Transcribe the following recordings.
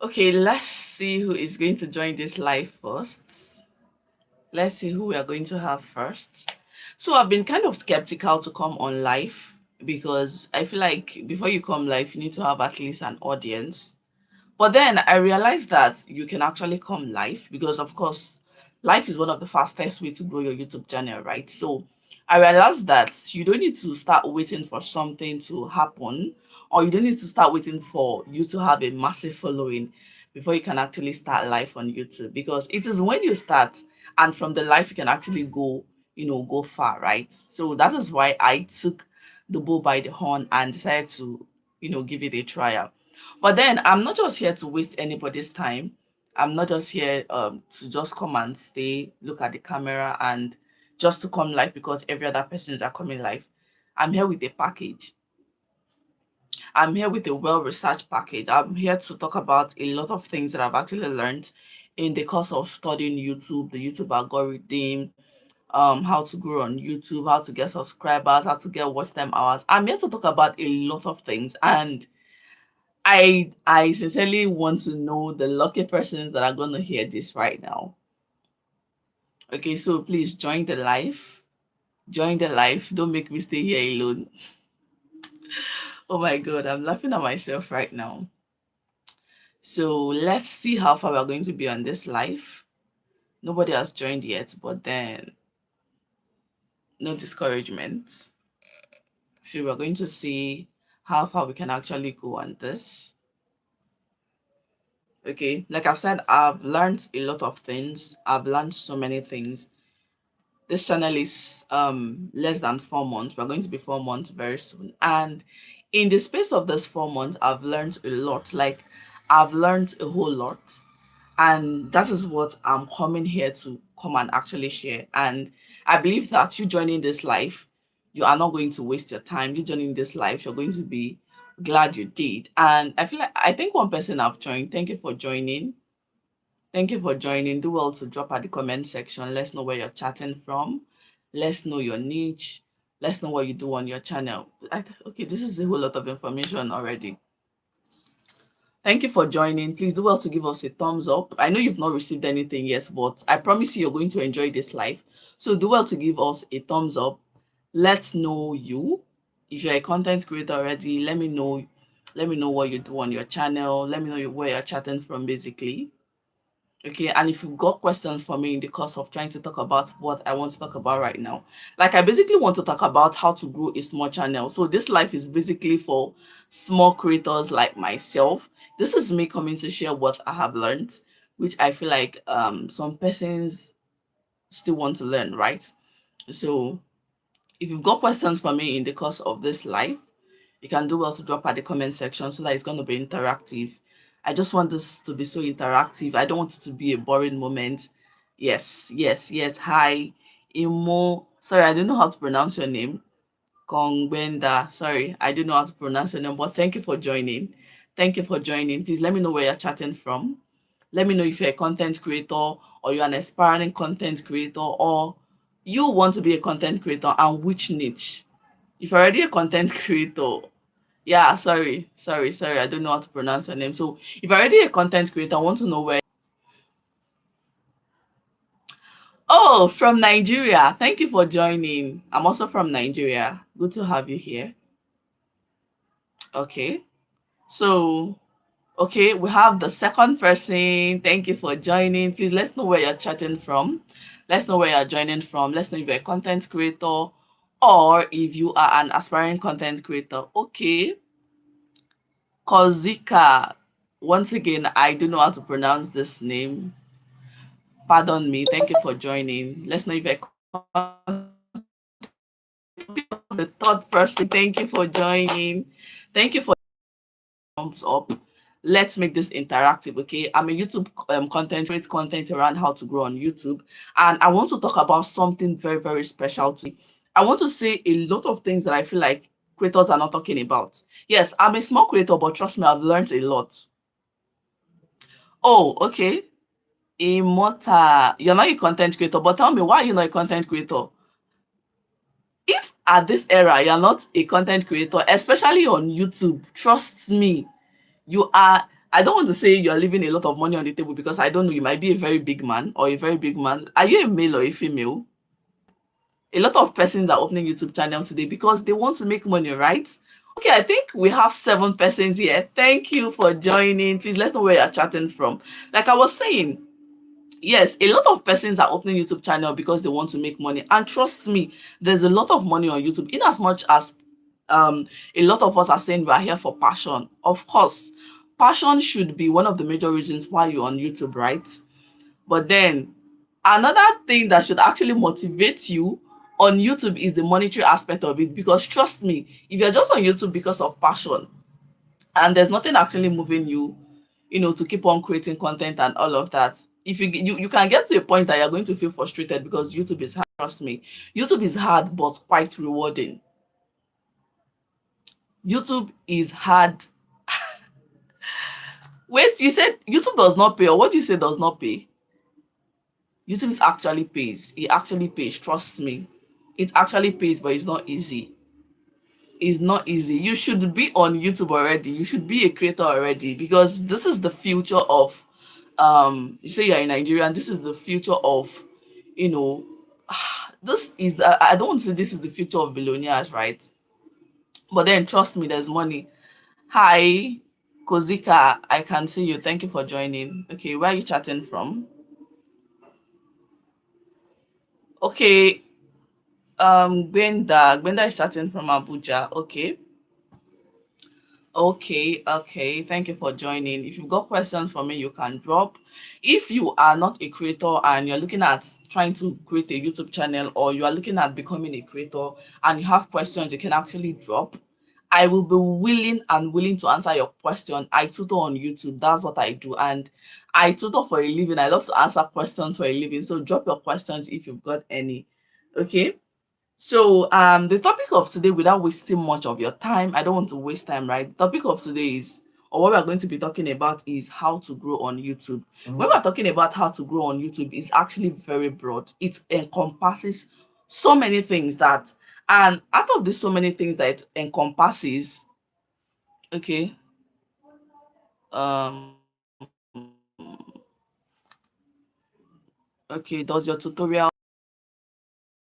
Okay, let's see who is going to join this live first. Let's see who we are going to have first. So I've been kind of skeptical to come on live because I feel like before you come live, you need to have at least an audience. But then I realized that you can actually come live because, of course, life is one of the fastest way to grow your YouTube channel, right? So I realized that you don't need to start waiting for something to happen, or you don't need to start waiting for you to have a massive following before you can actually start live on YouTube, because it is when you start and from the life you can actually go, go far, right? So that is why I took the bull by the horn and decided to, give it a trial. But then I'm not just here to waste anybody's time. I'm not just here to just come and stay, look at the camera and just to come live because every other persons are coming live. I'm here with a package. I'm here with a well-researched package. I'm here to talk about a lot of things that I've actually learned in the course of studying YouTube, the YouTube algorithm, how to grow on YouTube, how to get subscribers, how to get watch time hours. I'm here to talk about a lot of things, and I sincerely want to know the lucky persons that are going to hear this right now. Okay, so please join the live. Join the live. Don't make me stay here alone. Oh my god, I'm laughing at myself right now. So let's see how far we're going to be on this live. Nobody has joined yet, but then no discouragement. So we're going to see how far we can actually go on this. Okay, like I've said, I've learned a lot of things. I've learned so many things. This channel is less than 4 months. We're going to be 4 months very soon, and in the space of this 4 months I've learned a lot. Like, I've learned a whole lot, and that is what I'm coming here to come and actually share. And I believe that you joining this life, you are not going to waste your time. You joining this life, you're going to be glad you did. And I think one person I've joined. Thank you for joining. Thank you for joining. Do well to drop at the comment section. Let's know where you're chatting from. Let's know your niche. Let's know what you do on your channel. Okay, this is a whole lot of information already. Thank you for joining. Please do well to give us a thumbs up. I know you've not received anything yet, but I promise you're going to enjoy this live. So do well to give us a thumbs up. Let's know you. If you're a content creator already, let me know. Let me know what you do on your channel. Let me know where you're chatting from, basically. Okay, and if you've got questions for me in the course of trying to talk about what I want to talk about right now, like I basically want to talk about how to grow a small channel. So this life is basically for small creators like myself. This is me coming to share what I have learned, which I feel like some persons still want to learn, right? So if you've got questions for me in the course of this life, you can do well to drop at the comment section so that it's going to be interactive. I just want this to be so interactive. I don't want it to be a boring moment. Yes, yes, yes. Hi, Imo. Sorry, I don't know how to pronounce your name. Kongbenda. Sorry, I don't know how to pronounce your name, but thank you for joining. Thank you for joining. Please let me know where you're chatting from. Let me know if you're a content creator, or you're an aspiring content creator, or you want to be a content creator, and which niche. If you're already a content creator, yeah, sorry, I don't know how to pronounce your name. So if you're already a content creator, I want to know where. Oh, from Nigeria. Thank you for joining. I'm also from Nigeria. Good to have you here. Okay. So, okay, we have the second person. Thank you for joining. Please let's know where you're chatting from. Let's know where you're joining from. Let's know if you're a content creator or if you are an aspiring content creator. Okay. Kozika. Once again, I don't know how to pronounce this name. Pardon me. Thank you for joining. Let's know if you're the third person. Thank you for joining. Thank you for thumbs up. Let's make this interactive, okay? I'm a YouTube content, create content around how to grow on YouTube, and I want to talk about something very, very special to me. I want to say a lot of things that I feel like creators are not talking about. Yes, I'm a small creator, but trust me, I've learned a lot. Oh, okay. Immortal. You're not a content creator, but tell me, why are you not a content creator? If at this era you're not a content creator, especially on YouTube, trust me, you are I don't want to say you're leaving a lot of money on the table because I don't know, you might be a very big man or a very big man. Are you a male or a female? A lot of persons are opening YouTube channels today because they want to make money, right? Okay, I think we have 7 persons here. Thank you for joining. Please let us know where you're chatting from. Like I was saying, yes, a lot of persons are opening YouTube channel because they want to make money. And trust me, there's a lot of money on YouTube. In as much as a lot of us are saying we are here for passion. Of course, passion should be one of the major reasons why you're on YouTube, right? But then another thing that should actually motivate you on YouTube is the monetary aspect of it. Because trust me, if you're just on YouTube because of passion and there's nothing actually moving you, to keep on creating content and all of that, if you can get to a point that you're going to feel frustrated because YouTube is hard. Trust me, YouTube is hard but quite rewarding. YouTube is hard. Wait, you said YouTube does not pay, or what do you say does not pay? YouTube is actually pays. It actually pays. Trust me. It actually pays, but it's not easy. It's not easy. You should be on YouTube already. You should be a creator already because this is the future of you say you're in Nigeria and this is the future of you know this is I don't want to say this is the future of billionaires, right? But then trust me, there's money. Hi, Kozika, I can see you. Thank you for joining. Okay, where are you chatting from? Okay, Gwenda is chatting from Abuja. Okay. Okay. Thank you for joining. If you've got questions for me, you can drop. If you are not a creator and you're looking at trying to create a YouTube channel, or you are looking at becoming a creator and you have questions, you can actually drop. I will be willing to answer your question. I tutor on YouTube. That's what I do. And I tutor for a living. I love to answer questions for a living. So drop your questions if you've got any. Okay. So the topic of today, without wasting much of your time, I don't want to waste time, right? The topic of today is, or what we are going to be talking about is how to grow on YouTube. When we're talking about how to grow on YouTube, it's actually very broad. It encompasses so many things that, and out of this so many things that it encompasses, okay, um, okay, does your tutorial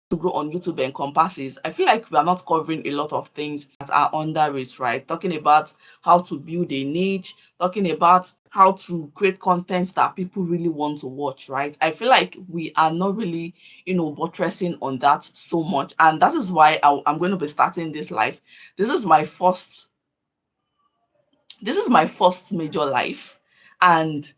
to grow on YouTube encompasses, I feel like we are not covering a lot of things that are under it, right? Talking about how to build a niche, talking about how to create content that people really want to watch, right? I feel like we are not really, buttressing on that so much. And that is why I'm going to be starting this live. This is my first, this is my first major live. And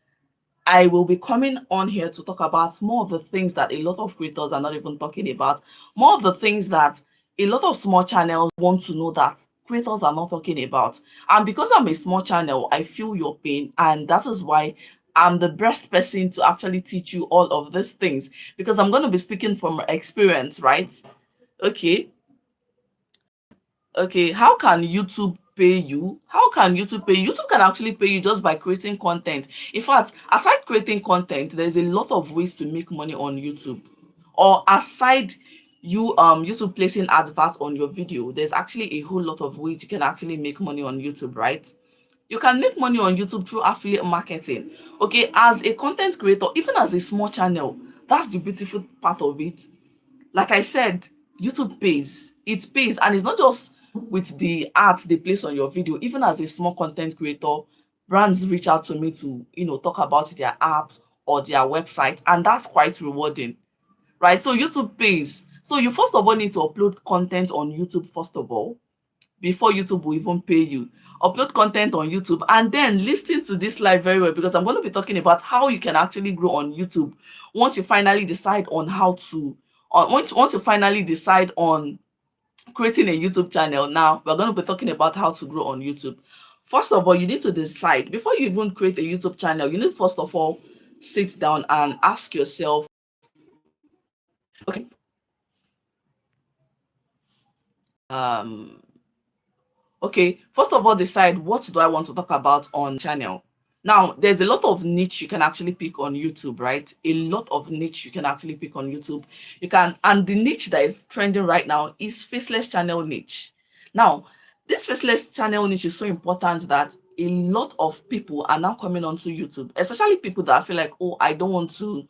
I will be coming on here to talk about more of the things that a lot of creators are not even talking about, more of the things that a lot of small channels want to know that creators are not talking about. And because I'm a small channel, I feel your pain, and that is why I'm the best person to actually teach you all of these things, because I'm going to be speaking from experience, right? Okay. Okay, how can YouTube pay you? How can YouTube pay you? YouTube can actually pay you just by creating content. In fact, aside creating content, there's a lot of ways to make money on YouTube. Or aside YouTube placing adverts on your video, there's actually a whole lot of ways you can actually make money on YouTube, right? You can make money on YouTube through affiliate marketing. Okay, as a content creator, even as a small channel, that's the beautiful part of it. Like I said, YouTube pays. It pays, and it's not just with the ads they place on your video. Even as a small content creator, brands reach out to me to, talk about their apps or their website, and that's quite rewarding, right? So YouTube pays. So you first of all need to upload content on YouTube first of all, before YouTube will even pay you. Upload content on YouTube and then listen to this live very well, because I'm going to be talking about how you can actually grow on YouTube once you finally decide on how to, once you finally decide on creating a YouTube channel. Now we're going to be talking about how to grow on YouTube. First of all, you need to decide before you even create a YouTube channel. You need first of all sit down and ask yourself, okay, um okay, first of all, decide what do I want to talk about on channel. Now, there's a lot of niche you can actually pick on YouTube, right? A lot of niche you can actually pick on YouTube. You can, and the niche that is trending right now is faceless channel niche. Now, this faceless channel niche is so important that a lot of people are now coming onto YouTube, especially people that feel like, oh, I don't want to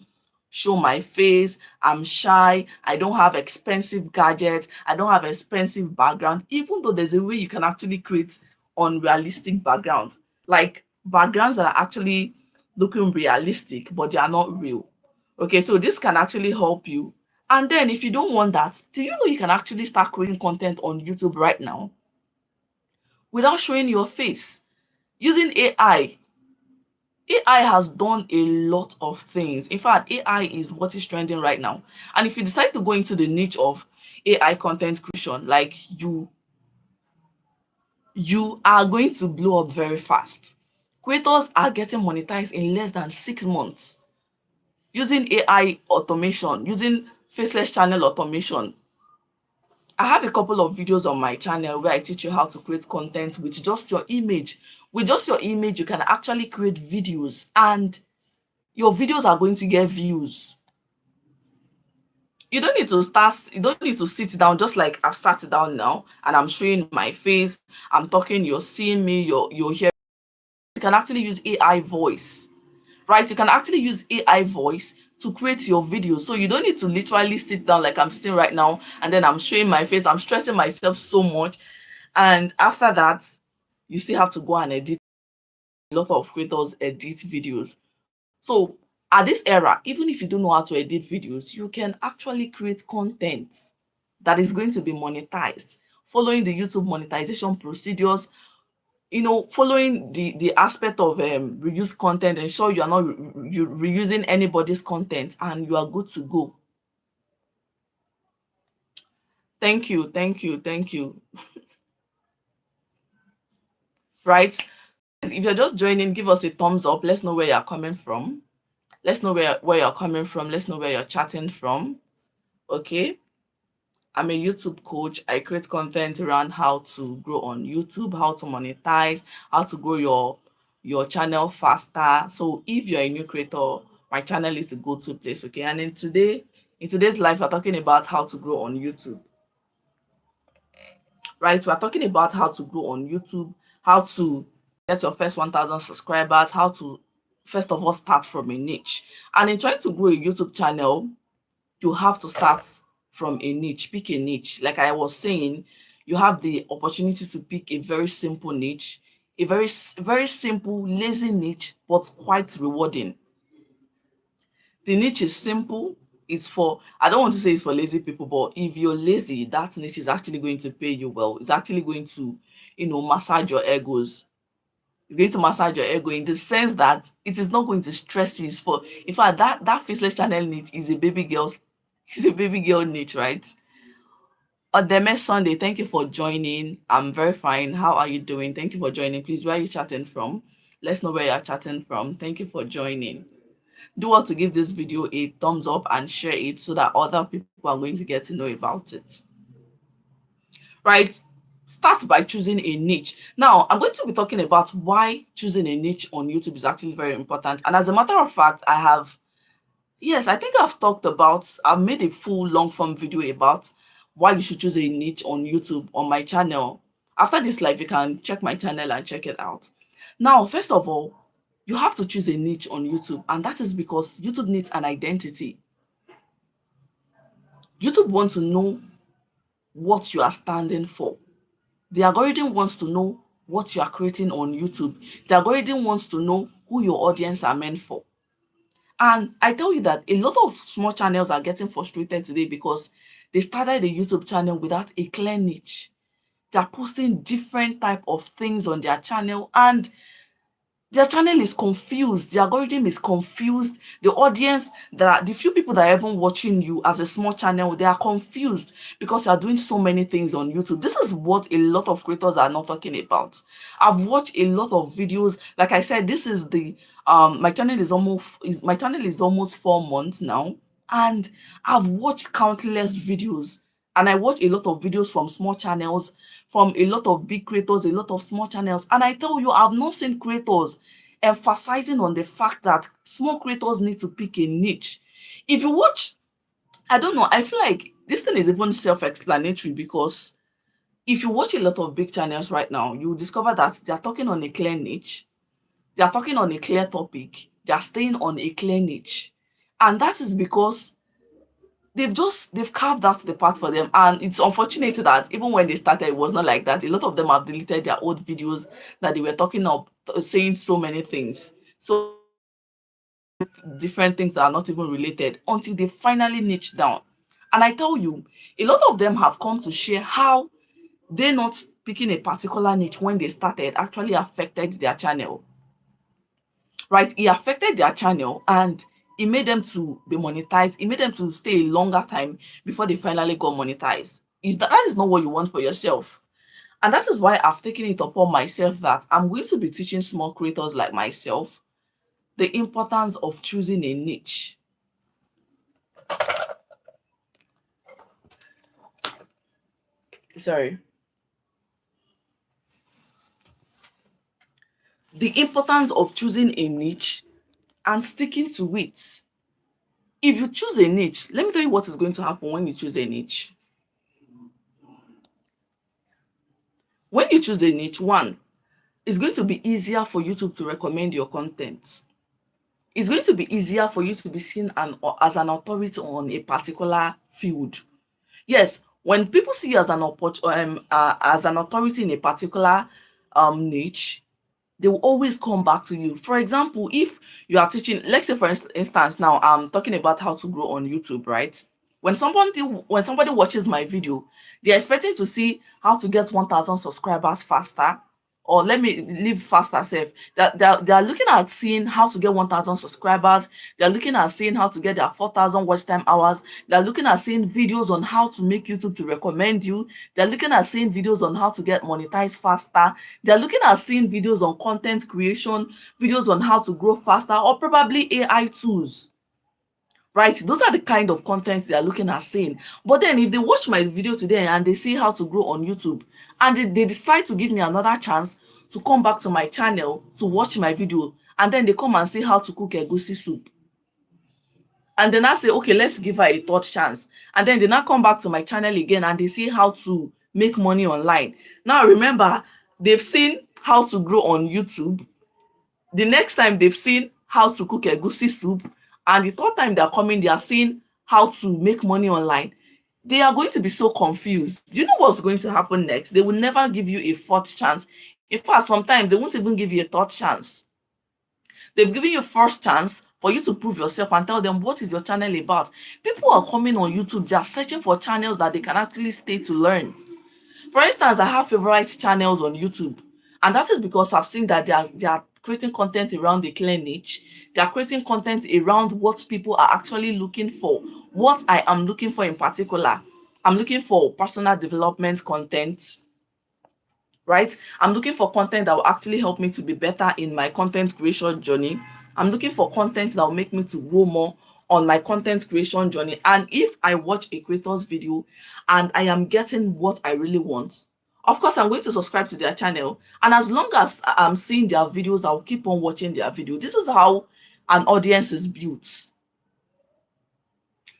show my face, I'm shy, I don't have expensive gadgets, I don't have expensive background, even though there's a way you can actually create unrealistic background, like backgrounds that are actually looking realistic, but they are not real. Okay, so this can actually help you. And then if you don't want that, do you know you can actually start creating content on YouTube right now without showing your face using AI? AI has done a lot of things. In fact, AI is what is trending right now. And if you decide to go into the niche of AI content creation, like you are going to blow up very fast. Creators are getting monetized in less than 6 months using AI automation, using faceless channel automation. I have a couple of videos on my channel where I teach you how to create content with just your image. With just your image, you can actually create videos, and your videos are going to get views. You don't need to sit down just like I've sat down now and I'm showing my face, I'm talking, you're seeing me, you're hearing. You can actually use AI voice, right? You can actually use AI voice to create your video. So you don't need to literally sit down like I'm sitting right now and then I'm showing my face, I'm stressing myself so much. And after that, you still have to go and edit. A lot of creators edit videos. So at this era, even if you don't know how to edit videos, you can actually create content that is going to be monetized, following the YouTube monetization procedures, following the aspect of reuse content, ensure you are not reusing anybody's content, and you are good to go. Thank you, thank you, thank you. Right? If you're just joining, give us a thumbs up. Let's know where you're coming from. Let's know where you're coming from. Let's know where you're chatting from. Okay. I'm a YouTube coach. I create content around how to grow on YouTube, how to monetize, how to grow your channel faster. So if you're a new creator, my channel is the go-to place. Okay. And in today's life, we're talking about how to grow on YouTube. Right? We're talking about how to grow on YouTube, how to get your first 1,000 subscribers, how to first of all start from a niche. And in trying to grow a YouTube channel, you have to start from a niche. Pick a niche. Like I was saying, you have the opportunity to pick a very simple niche, a very simple, lazy niche, but quite rewarding. The niche is simple. It's for, I don't want to say it's for lazy people, but if you're lazy, that niche is actually going to pay you well. It's actually going to, massage your egos. It's going to massage your ego in the sense that it is not going to stress you. It's for, in fact, that faceless channel niche is a baby girl's, is a baby girl niche, right? Odeme Sunday, thank you for joining. I'm very fine. How are you doing? Thank you for joining. Please, where are you chatting from? Let's know where you're chatting from. Thank you for joining. Do want to give this video a thumbs up and share it so that other people are going to get to know about it. Right? Start by choosing a niche. Now, I'm going to be talking about why choosing a niche on YouTube is actually very important. And as a matter of fact, yes, I think I've made a full long form video about why you should choose a niche on YouTube on my channel. After this live, you can check my channel and check it out. Now, first of all, you have to choose a niche on YouTube, and that is because YouTube needs an identity. YouTube wants to know what you are standing for. The algorithm wants to know what you are creating on YouTube. The algorithm wants to know who your audience are meant for. And I tell you that a lot of small channels are getting frustrated today because they started a YouTube channel without a clear niche. They're posting different type of things on their channel, and their channel is confused, the algorithm is confused, the audience, the few people that are even watching you as a small channel, they are confused because you are doing so many things on YouTube. This is what a lot of creators are not talking about. I've watched a lot of videos. Like I said, this is the my channel is almost 4 months now, and I've watched countless videos. And I watch a lot of videos from small channels, from a lot of big creators, a lot of small channels. And I tell you, I've not seen creators emphasizing on the fact that small creators need to pick a niche. If you watch, I don't know, I feel like this thing is even self-explanatory because If you watch a lot of big channels right now, you will discover that they are talking on a clear niche, they are talking on a clear topic, they are staying on a clear niche. And that is because they've carved out the path for them. And it's unfortunate that even when they started, it was not like that. A lot of them have deleted their old videos that they were talking of, saying so many things. So different things that are not even related until they finally niche down. And I tell you, a lot of them have come to share how they not picking a particular niche when they started actually affected their channel, right? It affected their channel and it made them to be monetized. It made them to stay a longer time before they finally got monetized. That is not what you want for yourself. And that is why I've taken it upon myself that I'm going to be teaching small creators like myself the importance of choosing a niche. Sorry. The importance of choosing a niche and sticking to it. If you choose a niche, let me tell you what is going to happen when you choose a niche. When you choose a niche, one, it's going to be easier for YouTube to recommend your content. It's going to be easier for you to be seen as an authority on a particular field. Yes, when people see you as an authority in a particular niche, they will always come back to you. For example, if you are teaching, let's say for instance, now I'm talking about how to grow on YouTube, right? When somebody watches my video, they're expecting to see how to get 1,000 subscribers faster, or let me live faster safe. That they are looking at seeing how to get 1,000 subscribers. They're looking at seeing how to get their 4,000 watch time hours. They're looking at seeing videos on how to make YouTube to recommend you. They're looking at seeing videos on how to get monetized faster. They're looking at seeing videos on content creation, videos on how to grow faster, or probably AI tools, right? Those are the kind of contents they are looking at seeing. But then if they watch my video today and they see how to grow on YouTube, and they decide to give me another chance to come back to my channel to watch my video, and then they come and see how to cook egusi soup, and then I say, okay, let's give her a third chance, and then they now come back to my channel again and they see how to make money online. Now remember, they've seen how to grow on YouTube, the next time they've seen how to cook egusi soup, and the third time they're coming, they are seeing how to make money online. They are going to be so confused. Do you know what's going to happen next? They will never give you a fourth chance. In fact, sometimes they won't even give you a third chance. They've given you first chance for you to prove yourself and tell them what is your channel about. People are coming on YouTube, they are searching for channels that they can actually stay to learn. For instance, I have favorite channels on YouTube, and that is because I've seen that they are creating content around the clear niche. They are creating content around what people are actually looking for, what I am looking for in particular. I'm looking for personal development content, right? I'm looking for content that will actually help me to be better in my content creation journey. I'm looking for content that will make me to grow more on my content creation journey. And if I watch a creator's video and I am getting what I really want, of course I'm going to subscribe to their channel. And as long as I'm seeing their videos, I'll keep on watching their video. This is how an audience is built.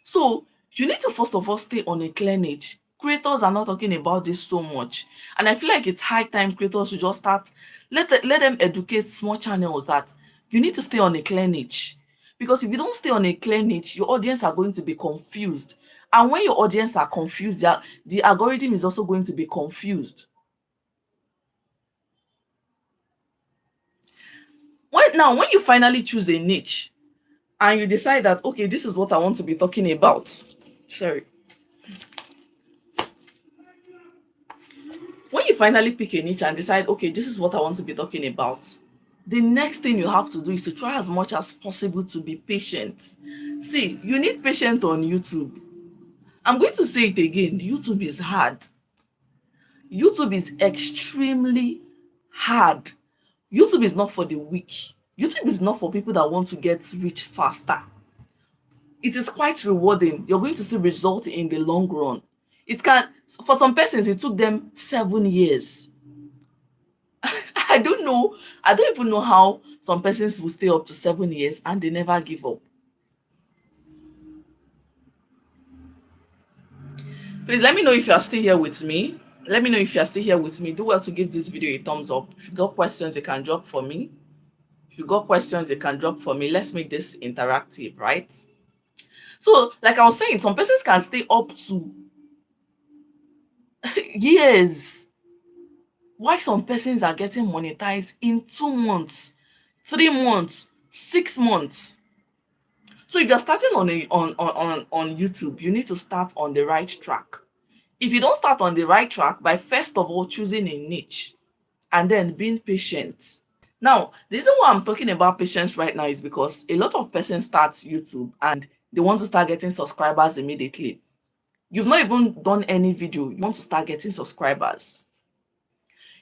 So you need to first of all stay on a clear niche. Creators are not talking about this so much. And I feel like it's high time creators should just start, let them educate small channels that you need to stay on a clear niche. Because if you don't stay on a clear niche, your audience are going to be confused. And when your audience are confused, the algorithm is also going to be confused. When you finally choose a niche and you decide that, okay, this is what I want to be talking about. Sorry. When you finally pick a niche and decide, okay, this is what I want to be talking about, the next thing you have to do is to try as much as possible to be patient. See, you need patience on YouTube. I'm going to say it again. YouTube is hard. YouTube is extremely hard. YouTube is not for the weak. YouTube is not for people that want to get rich faster. It is quite rewarding. You're going to see results in the long run. It can, for some persons, it took them 7 years. I don't know. I don't even know how some persons will stay up to 7 years and they never give up. Please let me know if you are still here with me. Let me know if you're still here with me. Do well to give this video a thumbs up. If you got questions, you can drop for me. If you got questions, you can drop for me. Let's make this interactive, right? So, like I was saying, some persons can stay up to years. Why some persons are getting monetized in 2 months, 3 months, 6 months. So if you're starting on YouTube, you need to start on the right track. If you don't start on the right track by first of all choosing a niche and then being patient. Now, the reason why I'm talking about patience right now is because a lot of persons start YouTube and they want to start getting subscribers immediately. You've not even done any video, you want to start getting subscribers.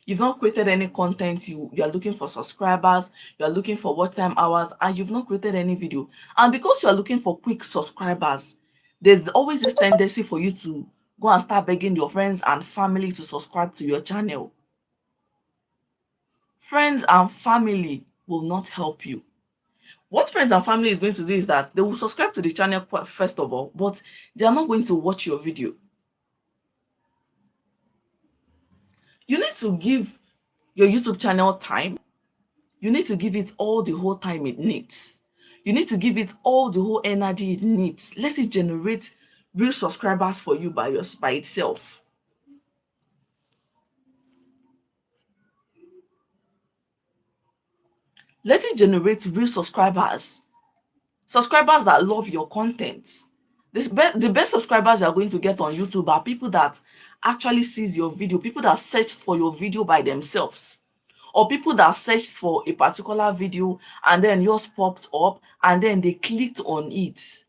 You've not created any content, you're looking for subscribers, you're looking for watch time hours, and you've not created any video. And because you're looking for quick subscribers, there's always this tendency for you to go and start begging your friends and family to subscribe to your channel. Friends and family will not help you. What friends and family is going to do is that they will subscribe to the channel first of all, but they are not going to watch your video. You need to give your YouTube channel time. You need to give it all the whole time it needs. You need to give it all the whole energy it needs. Let it generate real subscribers for you by itself. Let it generate real subscribers. Subscribers that love your content. The best subscribers you are going to get on YouTube are people that actually sees your video, people that searched for your video by themselves, or people that searched for a particular video and then yours popped up and then they clicked on it.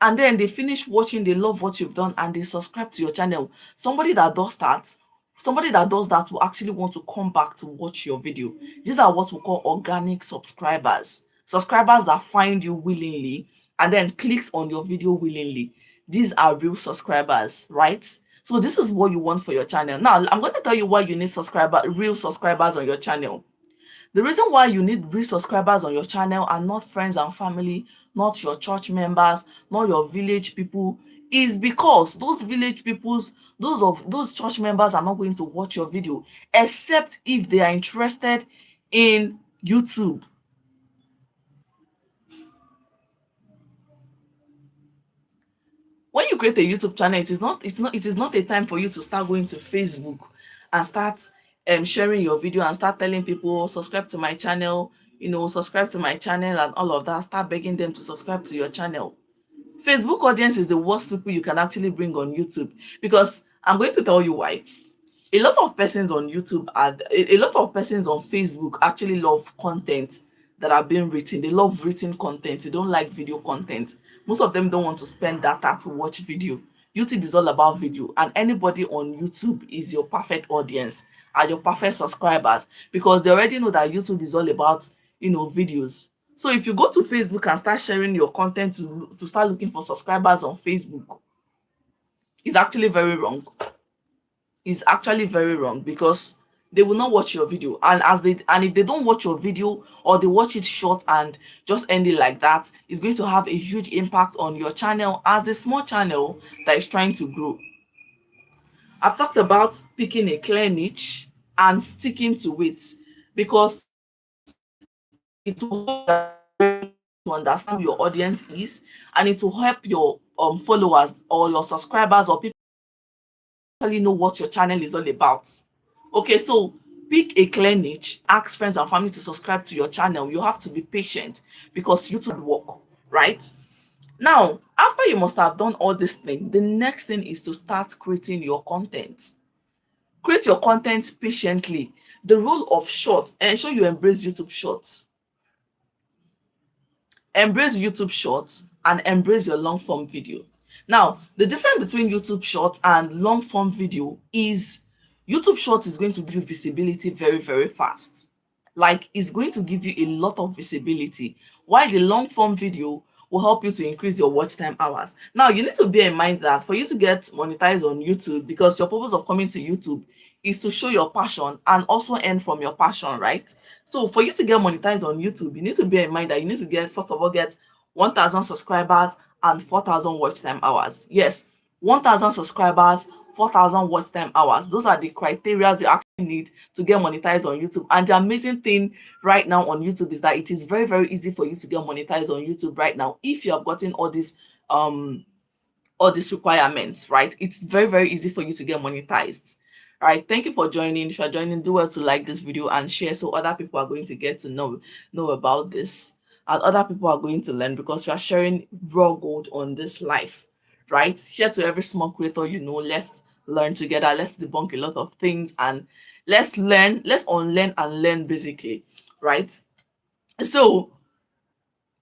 And then they finish watching, they love what you've done, and they subscribe to your channel. Somebody that does that, will actually want to come back to watch your video. These are what we call organic subscribers. Subscribers that find you willingly and then clicks on your video willingly. These are real subscribers, right? So this is what you want for your channel. Now, I'm going to tell you why you need real subscribers on your channel. The reason why you need real subscribers on your channel and not friends and family, not your church members, not your village people, is because those village peoples, those church members are not going to watch your video except if they are interested in YouTube. When you create a YouTube channel, it is not a time for you to start going to Facebook and start sharing your video and start telling people subscribe to my channel, subscribe to my channel and all of that. Start begging them to subscribe to your channel. Facebook audience is the worst people you can actually bring on YouTube, because I'm going to tell you why. A lot of persons on YouTube and a lot of persons on Facebook actually love content that are being written. They love written content. They don't like video content. Most of them don't want to spend data to watch video. YouTube is all about video, and anybody on YouTube is your perfect audience and your perfect subscribers, because they already know that YouTube is all about videos. So if you go to Facebook and start sharing your content to start looking for subscribers on Facebook, it's actually very wrong. Is actually very wrong, because they will not watch your video, and if they don't watch your video, or they watch it short and just end it like that, it's going to have a huge impact on your channel as a small channel that is trying to grow. I've talked about picking a clear niche and sticking to it, because it will help to understand who your audience is, and it will help your followers or your subscribers or people know what your channel is all about. Okay, so pick a clear niche, ask friends and family to subscribe to your channel. You have to be patient because YouTube work, right? Now, after you must have done all this thing, the next thing is to start creating your content. Create your content patiently. The rule of short, ensure you embrace YouTube Shorts. Embrace YouTube Shorts and embrace your long form video. Now, the difference between YouTube Shorts and long form video is YouTube Shorts is going to give you visibility very, very fast. Like, it's going to give you a lot of visibility, while the long form video will help you to increase your watch time hours. Now, you need to bear in mind that for you to get monetized on YouTube, because your purpose of coming to YouTube is to show your passion and also earn from your passion, right? So for you to get monetized on YouTube, you need to bear in mind that you need to get, first of all, get 1,000 subscribers and 4,000 watch time hours. Yes, 1,000 subscribers, 4,000 watch time hours. Those are the criteria you actually need to get monetized on YouTube. And the amazing thing right now on YouTube is that it is very, very easy for you to get monetized on YouTube right now if you have gotten um all these requirements, right? It's very, very easy for you to get monetized. All right, thank you for joining. If you're joining, do well to like this video and share so other people are going to get to know about this, and other people are going to learn because we are sharing raw gold on this life, right? Share to every small creator you know. Let's learn together. Let's debunk a lot of things and let's learn, let's unlearn and learn basically, right? So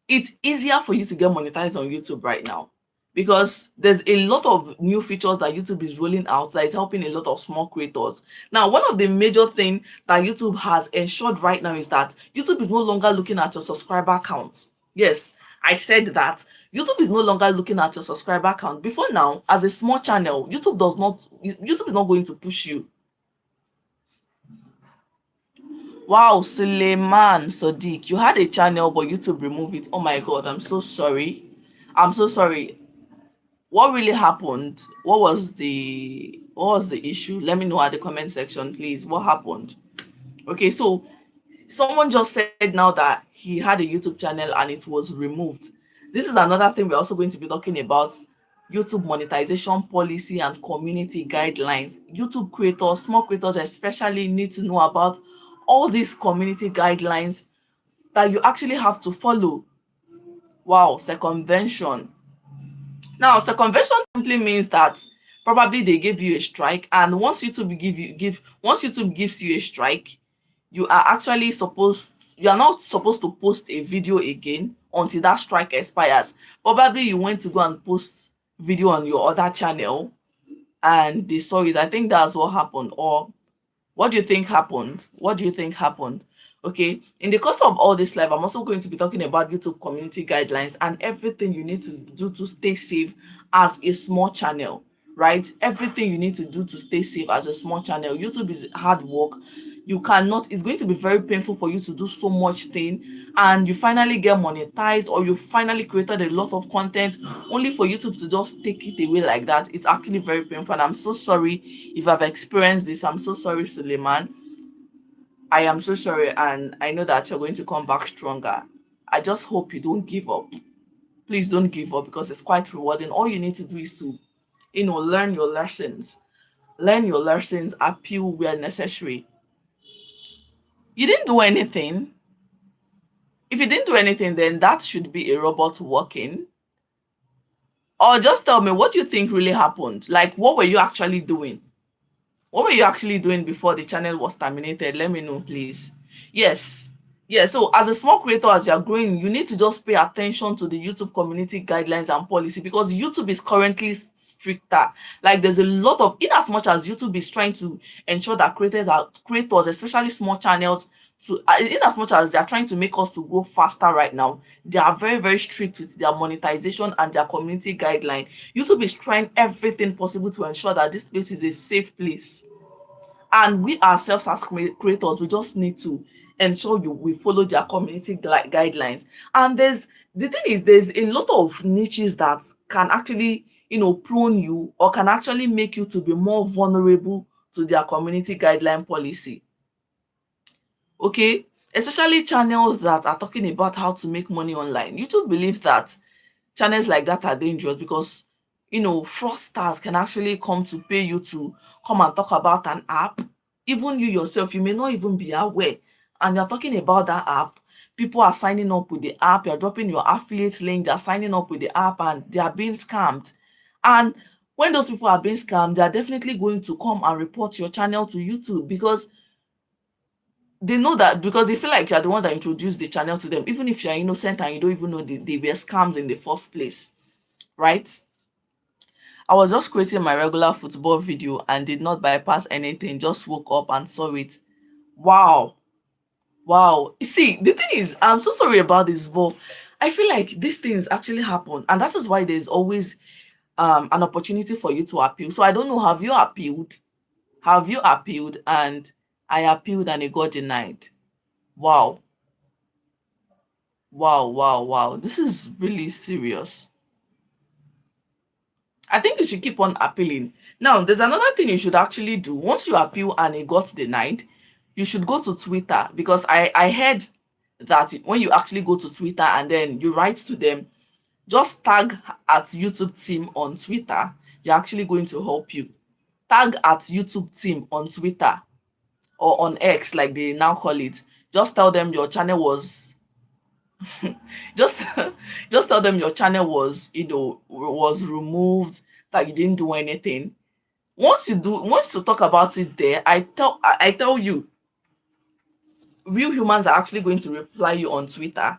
it's easier for you to get monetized on YouTube right now because there's a lot of new features that YouTube is rolling out that is helping a lot of small creators. Now, one of the major things that YouTube has ensured right now is that YouTube is no longer looking at your subscriber count. Yes, I said that. YouTube is no longer looking at your subscriber count. Before now, as a small channel, YouTube is not going to push you. Wow, Suleiman Sadiq, you had a channel but YouTube removed it. Oh my god, I'm so sorry. I'm so sorry. What really happened? What was the issue? Let me know at the comment section, please. What happened? Okay, so someone just said now that he had a YouTube channel and it was removed. This is another thing we're also going to be talking about: YouTube monetization policy and community guidelines. YouTube creators, small creators especially, need to know about all these community guidelines that you actually have to follow. Wow, circumvention. Now, circumvention simply means that probably they gave you a strike, and once YouTube gives you a strike, you are not supposed to post a video again until that strike expires. Probably you went to go and post video on your other channel and they saw it. I think that's what happened. Or what do you think happened? What do you think happened? Okay, in the course of all this live, I'm also going to be talking about YouTube community guidelines and everything you need to do to stay safe as a small channel, right? Everything you need to do to stay safe as a small channel. YouTube is hard work. You cannot, it's going to be very painful for you to do so much thing and you finally get monetized, or you finally created a lot of content only for YouTube to just take it away like that. It's actually very painful, and I'm so sorry if I've experienced this. I'm so sorry, Suleiman. I am so sorry, and I know that you're going to come back stronger. I just hope you don't give up. Please don't give up because it's quite rewarding. All you need to do is to, learn your lessons. Learn your lessons, appeal where necessary. You didn't do anything. If you didn't do anything, then that should be a robot working. Or just tell me what you think really happened. Like, what were you actually doing? What were you actually doing before the channel was terminated? Let me know, please. Yes. Yeah, so as a small creator, as you're growing, you need to just pay attention to the YouTube community guidelines and policy because YouTube is currently stricter. Like there's a lot of, in as much as YouTube is trying to ensure that creators, especially small channels, in as much as they are trying to make us to go faster right now, they are very, very strict with their monetization and their community guideline. YouTube is trying everything possible to ensure that this place is a safe place, and we ourselves as creators, we just need to ensure we follow their community guidelines. And the thing is, there's a lot of niches that can actually, prone you or can actually make you to be more vulnerable to their community guideline policy. Okay, especially channels that are talking about how to make money online. YouTube believes that channels like that are dangerous because fraudsters can actually come to pay you to come and talk about an app. Even you yourself, you may not even be aware, and you're talking about that app. People are signing up with the app, you're dropping your affiliate link, they're signing up with the app and they are being scammed. And when those people are being scammed, they are definitely going to come and report your channel to YouTube because they know that, because they feel like you're the one that introduced the channel to them, even if you're innocent and you don't even know they were scams in the first place, right? I was just creating my regular football video and did not bypass anything, just woke up and saw it. Wow. Wow. You see, the thing is, I'm so sorry about this, but I feel like these things actually happen. And that is why there's always an opportunity for you to appeal. So I don't know, have you appealed? Have you appealed? And I appealed and it got denied. Wow. Wow, wow, wow. This is really serious. I think you should keep on appealing. Now, there's another thing you should actually do. Once you appeal and it got denied, you should go to Twitter, because I heard that when you actually go to Twitter and then you write to them, just tag at YouTube team on Twitter, they're actually going to help you. Tag at YouTube team on Twitter or on X, like they now call it. Just tell them your channel was just just tell them your channel was, was removed, that you didn't do anything. Once you talk about it there, I tell you, real humans are actually going to reply you on Twitter.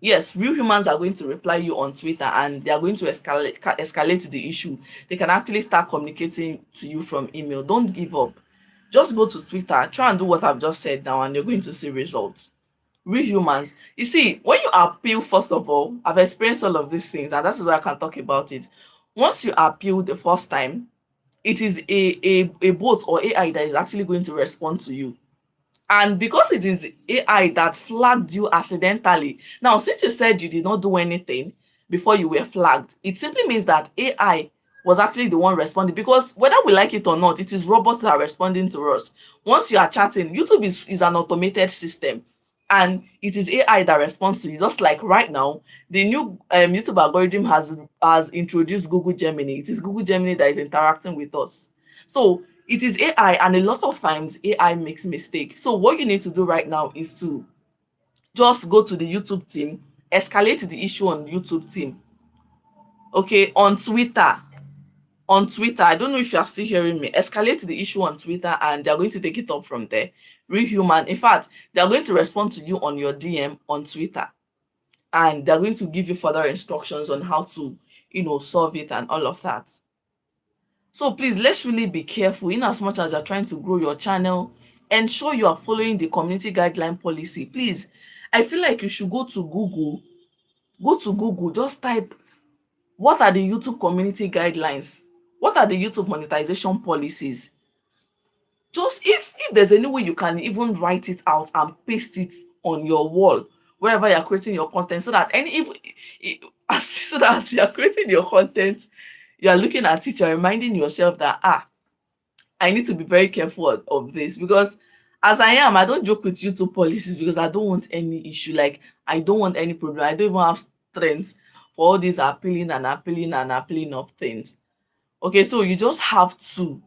Yes, real humans are going to reply you on Twitter, and they are going to escalate the issue. They can actually start communicating to you from email. Don't give up. Just go to Twitter, try and do what I've just said now, and you're going to see results. Real humans. You see, when you appeal, first of all, I've experienced all of these things, and that's why I can talk about it. Once you appeal the first time, it is a bot or AI that is actually going to respond to you. And because it is AI that flagged you accidentally, now since you said you did not do anything before you were flagged, it simply means that AI was actually the one responding, because whether we like it or not, it is robots that are responding to us. Once you are chatting, YouTube is an automated system, and it is AI that responds to you. Just like right now, the new YouTube algorithm has introduced Google Gemini. It is Google Gemini that is interacting with us. So it is AI, and a lot of times AI makes mistake. So what you need to do right now is to just go to the YouTube team, escalate the issue on YouTube team. Okay, on Twitter. On Twitter, I don't know if you are still hearing me. Escalate the issue on Twitter, and they're going to take it up from there. Real human. In fact, they are going to respond to you on your DM on Twitter, and they're going to give you further instructions on how to, solve it and all of that. So please, let's really be careful. In as much as you're trying to grow your channel, ensure you are following the community guideline policy. Please, I feel like you should go to Google, just type, what are the YouTube community guidelines? What are the YouTube monetization policies? Just if there's any way you can even write it out and paste it on your wall wherever you're creating your content, so that so that you're creating your content, you're looking at it, you're reminding yourself that, I need to be very careful of this, because as I am, I don't joke with YouTube policies, because I don't want any issue. Like, I don't want any problem. I don't even have strength for all these appealing and appealing and appealing of things. Okay, so you just have to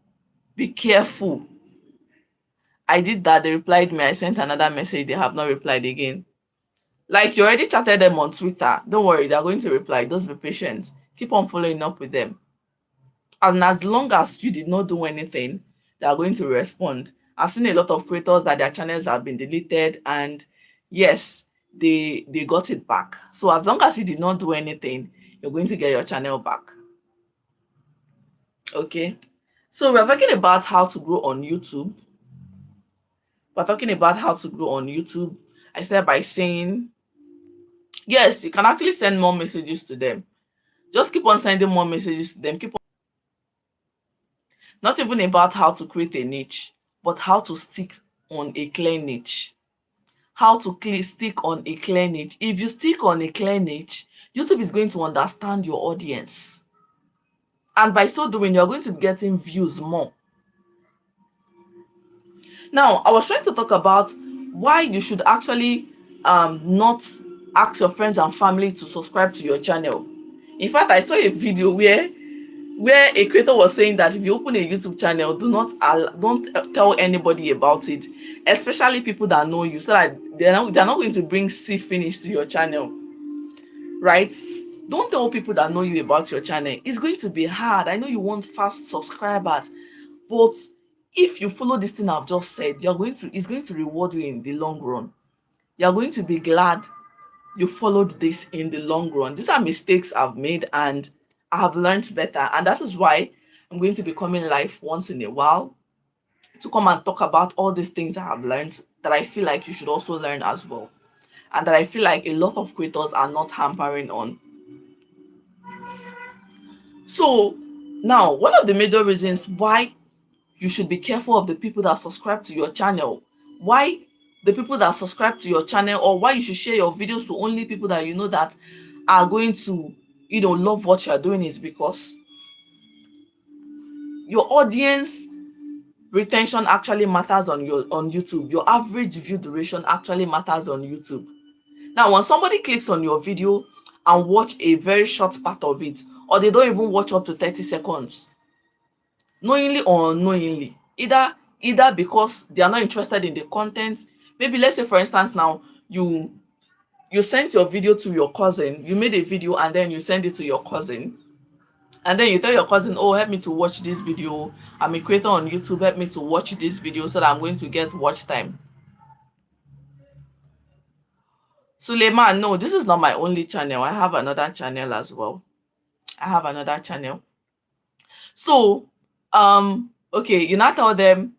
be careful. I did that. They replied me. I sent another message. They have not replied again. Like, you already chatted them on Twitter. Don't worry, they're going to reply. Just be patient. Keep on following up with them. And as long as you did not do anything, they are going to respond. I've seen a lot of creators that their channels have been deleted, and yes, they got it back. So as long as you did not do anything, you're going to get your channel back. Okay. So we're talking about how to grow on YouTube. We're talking about how to grow on YouTube. I started by saying, yes, you can actually send more messages to them. Just keep on sending more messages to them. Keep on, not even about how to create a niche, but how to stick on a clear niche. How to stick on a clear niche. If you stick on a clear niche, YouTube is going to understand your audience. And by so doing, you're going to be getting views more. Now, I was trying to talk about why you should actually not ask your friends and family to subscribe to your channel. In fact, I saw a video where a creator was saying that if you open a YouTube channel, don't tell anybody about it, especially people that know you, so that they're not going to bring see finish to your channel, right? Don't tell people that know you about your channel. It's going to be hard. I know you want fast subscribers, but if you follow this thing I've just said, it's going to reward you in the long run. You're going to be glad you followed this in the long run. These are mistakes I've made, and I have learned better. And that is why I'm going to be coming live once in a while to come and talk about all these things I have learned, that I feel like you should also learn as well. And that I feel like a lot of creators are not hampering on. So now, one of the major reasons why you should be careful of the people that subscribe to your channel, why the people that subscribe to your channel, or why you should share your videos to only people that you know that are going to love what you are doing, is because your audience retention actually matters on YouTube. Your average view duration actually matters on YouTube. Now, when somebody clicks on your video and watch a very short part of it, or they don't even watch up to 30 seconds, knowingly or unknowingly, either because they are not interested in the content. Maybe let's say for instance now, you sent your video to your cousin, you made a video and then you send it to your cousin, and then you tell your cousin, oh, help me to watch this video, I'm a creator on YouTube, help me to watch this video so that I'm going to get watch time. Suleiman, no, this is not my only channel. I have another channel as well. I have another channel. So okay, you now tell them,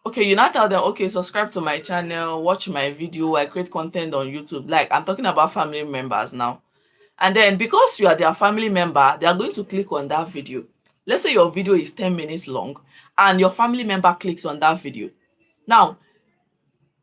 okay, subscribe to my channel, watch my video, I create content on YouTube. Like, I'm talking about family members now. And then because you are their family member, they are going to click on that video. Let's say your video is 10 minutes long and your family member clicks on that video. Now,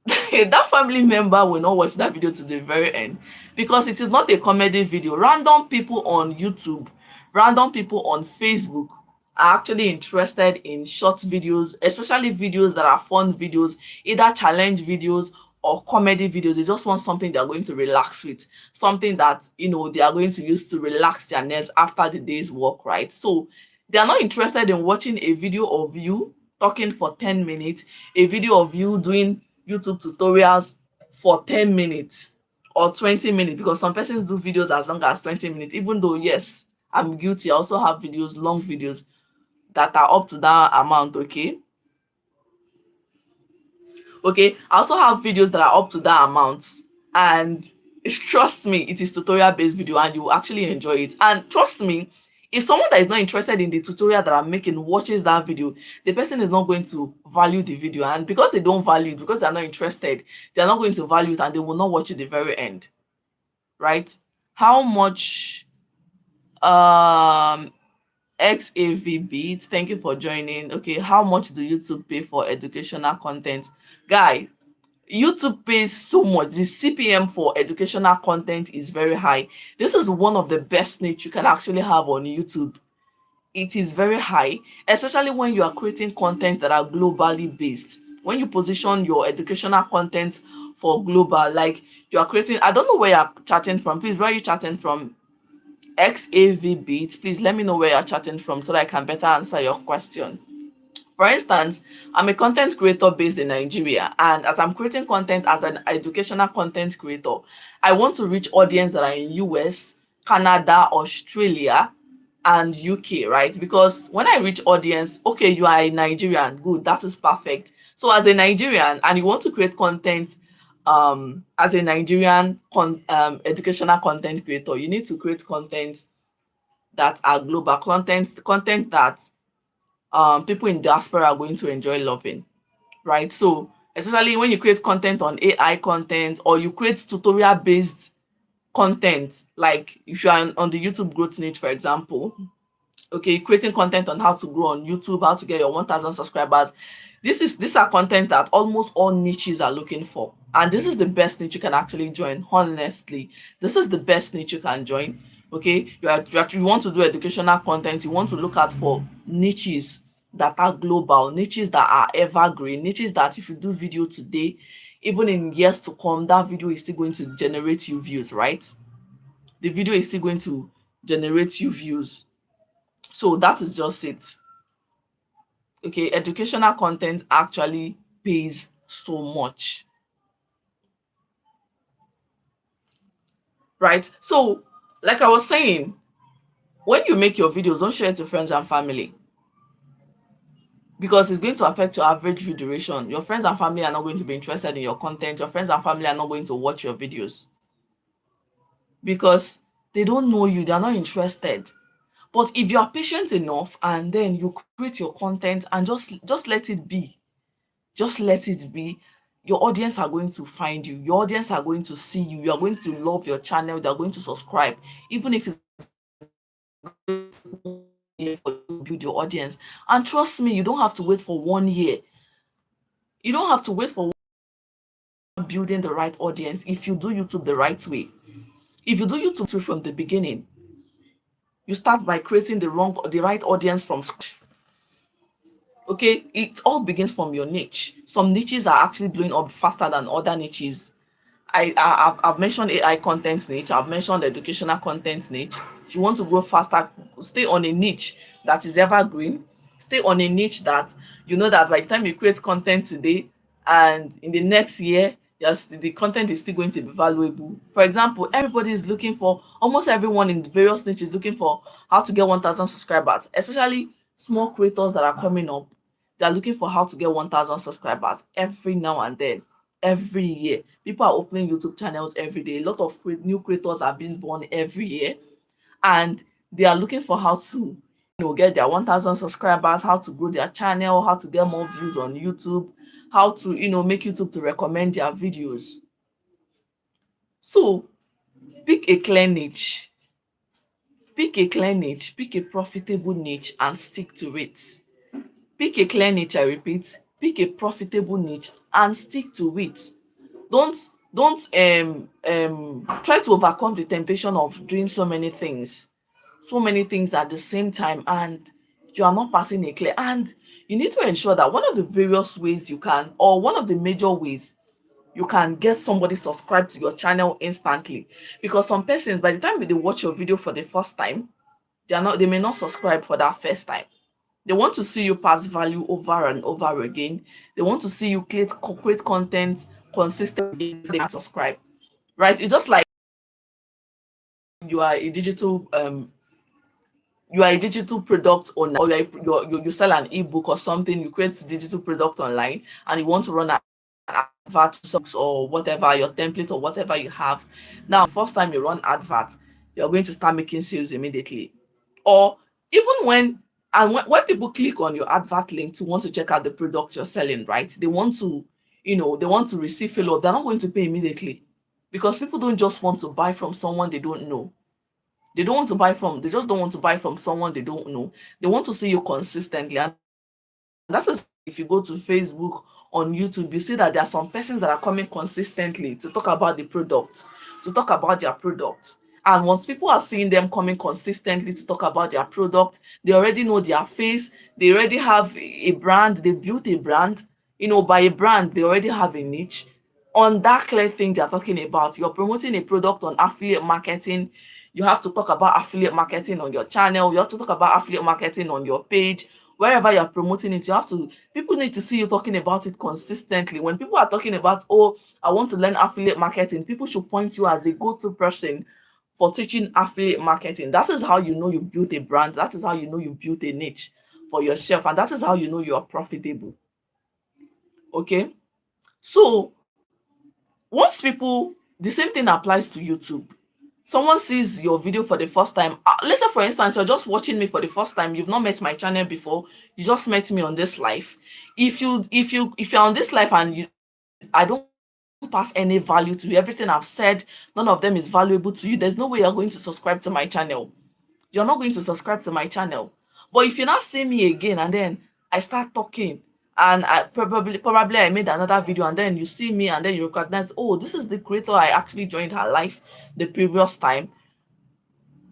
that family member will not watch that video to the very end because it is not a comedy video. Random people on YouTube, random people on Facebook are actually interested in short videos, especially videos that are fun videos, either challenge videos or comedy videos. They just want something they are going to relax with, something that, they are going to use to relax their nerves after the day's work, right? So they are not interested in watching a video of you talking for 10 minutes, a video of you doing YouTube tutorials for 10 minutes or 20 minutes, because some persons do videos as long as 20 minutes, even though, yes, I'm guilty. I also have videos, long videos that are up to that amount, okay? Okay, I also have videos that are up to that amount, and trust me, it is tutorial based video and you will actually enjoy it. And trust me, if someone that is not interested in the tutorial that I'm making watches that video, the person is not going to value the video, and because they don't value it, because they are not interested, they are not going to value it and they will not watch it the very end, right? How much um XAV thank you for joining. Okay, how much do YouTube pay for educational content? Guy, YouTube pays so much. The CPM for educational content is very high. This is one of the best niche you can actually have on YouTube. It is very high, especially when you are creating content that are globally based. When you position your educational content for global, like you are creating, I don't know where you're chatting from. Please, where are you chatting from? XAV please let me know where you're chatting from so that I can better answer your question. For instance, I'm a content creator based in Nigeria, and as I'm creating content as an educational content creator, I want to reach audience that are in US, Canada, Australia, and UK, right? Because when I reach audience, okay, you are a Nigerian, good, that is perfect. So as a Nigerian and you want to create content as a Nigerian educational content creator, you need to create content that are global, content that people in diaspora are going to enjoy loving, right? So especially when you create content on AI content, or you create tutorial based content, like if you are on the YouTube growth niche, for example, okay, creating content on how to grow on YouTube, how to get your 1,000 subscribers. These are content that almost all niches are looking for, and this is the best niche you can actually join. Honestly, this is the best niche you can join. Okay, you want to do educational content, you want to look out for niches that are global, niches that are evergreen, niches that if you do video today, even in years to come, that video is still going to generate you views, right? The video is still going to generate you views. So that is just it. Okay, educational content actually pays so much, right? So like I was saying, when you make your videos, don't share it to friends and family, because it's going to affect your average view duration. Your friends and family are not going to be interested in your content. Your friends and family are not going to watch your videos because they don't know you, they are not interested. But if you are patient enough and then you create your content and just let it be, just let it be, your audience are going to find you, your audience are going to see you, you are going to love your channel, they are going to subscribe, even if it's for you to build your audience. And trust me, you don't have to wait for 1 year, you don't have to wait for building the right audience. If you do YouTube the right way, if you do YouTube from the beginning, You start by creating the right audience from scratch. Okay, it all begins from your niche. Some niches are actually blowing up faster than other niches. I've mentioned AI content niche. I've mentioned educational content niche. If you want to grow faster, stay on a niche that is evergreen. Stay on a niche that you know that by the time you create content today and in the next year, yes, the content is still going to be valuable. For example, everybody is looking for, almost everyone in the various niches looking for how to get 1,000 subscribers, especially small creators that are coming up. They are looking for how to get 1,000 subscribers every now and then, every year. People are opening YouTube channels every day. A lot of new creators are being born every year, and they are looking for how to, get their 1,000 subscribers, how to grow their channel, how to get more views on YouTube, how to, make YouTube to recommend their videos. So pick a clear niche, pick a profitable niche and stick to it. Pick a clear niche, I repeat, pick a profitable niche and stick to it. Don't try to overcome the temptation of doing so many things at the same time, and you are not passing a clear. And you need to ensure that one of the various ways you can, or one of the major ways you can get somebody subscribed to your channel instantly, because some persons, by the time they watch your video for the first time, they may not subscribe for that first time. They want to see you pass value over and over again. They want to see you create content consistently before they can subscribe. Right? It's just like you are a digital product owner, or you sell an ebook or something. You create digital product online and you want to run an advert songs or whatever, your template or whatever you have. Now first time you run advert, you're going to start making sales immediately. Or even when people click on your advert link to want to check out the product you're selling, right, they want to, they want to receive follow-up. They're not going to pay immediately, because people don't just want to buy from someone they don't know. They just don't want to buy from someone they don't know. They want to see you consistently. And that's just, if you go to Facebook, on YouTube, you see that there are some persons that are coming consistently to talk about the product, to talk about their product. And once people are seeing them coming consistently to talk about their product, they already know their face, they already have a brand, they've built a brand. By a brand, they already have a niche on that clear thing they're talking about. You're promoting a product on affiliate marketing. You have to talk about affiliate marketing on your channel. You have to talk about affiliate marketing on your page. Wherever you're promoting it, people need to see you talking about it consistently. When people are talking about, oh, I want to learn affiliate marketing, people should point you as a go-to person for teaching affiliate marketing. That is how you know you've built a brand. That is how you know you've built a niche for yourself. And that is how you know you're profitable. Okay. So the same thing applies to YouTube. Someone sees your video for the first time. Let's say, for instance, you're just watching me for the first time. You've not met my channel before. You just met me on this live. If you're on this live and I don't pass any value to you, everything I've said, none of them is valuable to you, there's no way you're going to subscribe to my channel. You're not going to subscribe to my channel. But if you now see me again and then I start talking, and I probably I made another video, and then you see me and then you recognize, oh, this is the creator I actually joined her live the previous time,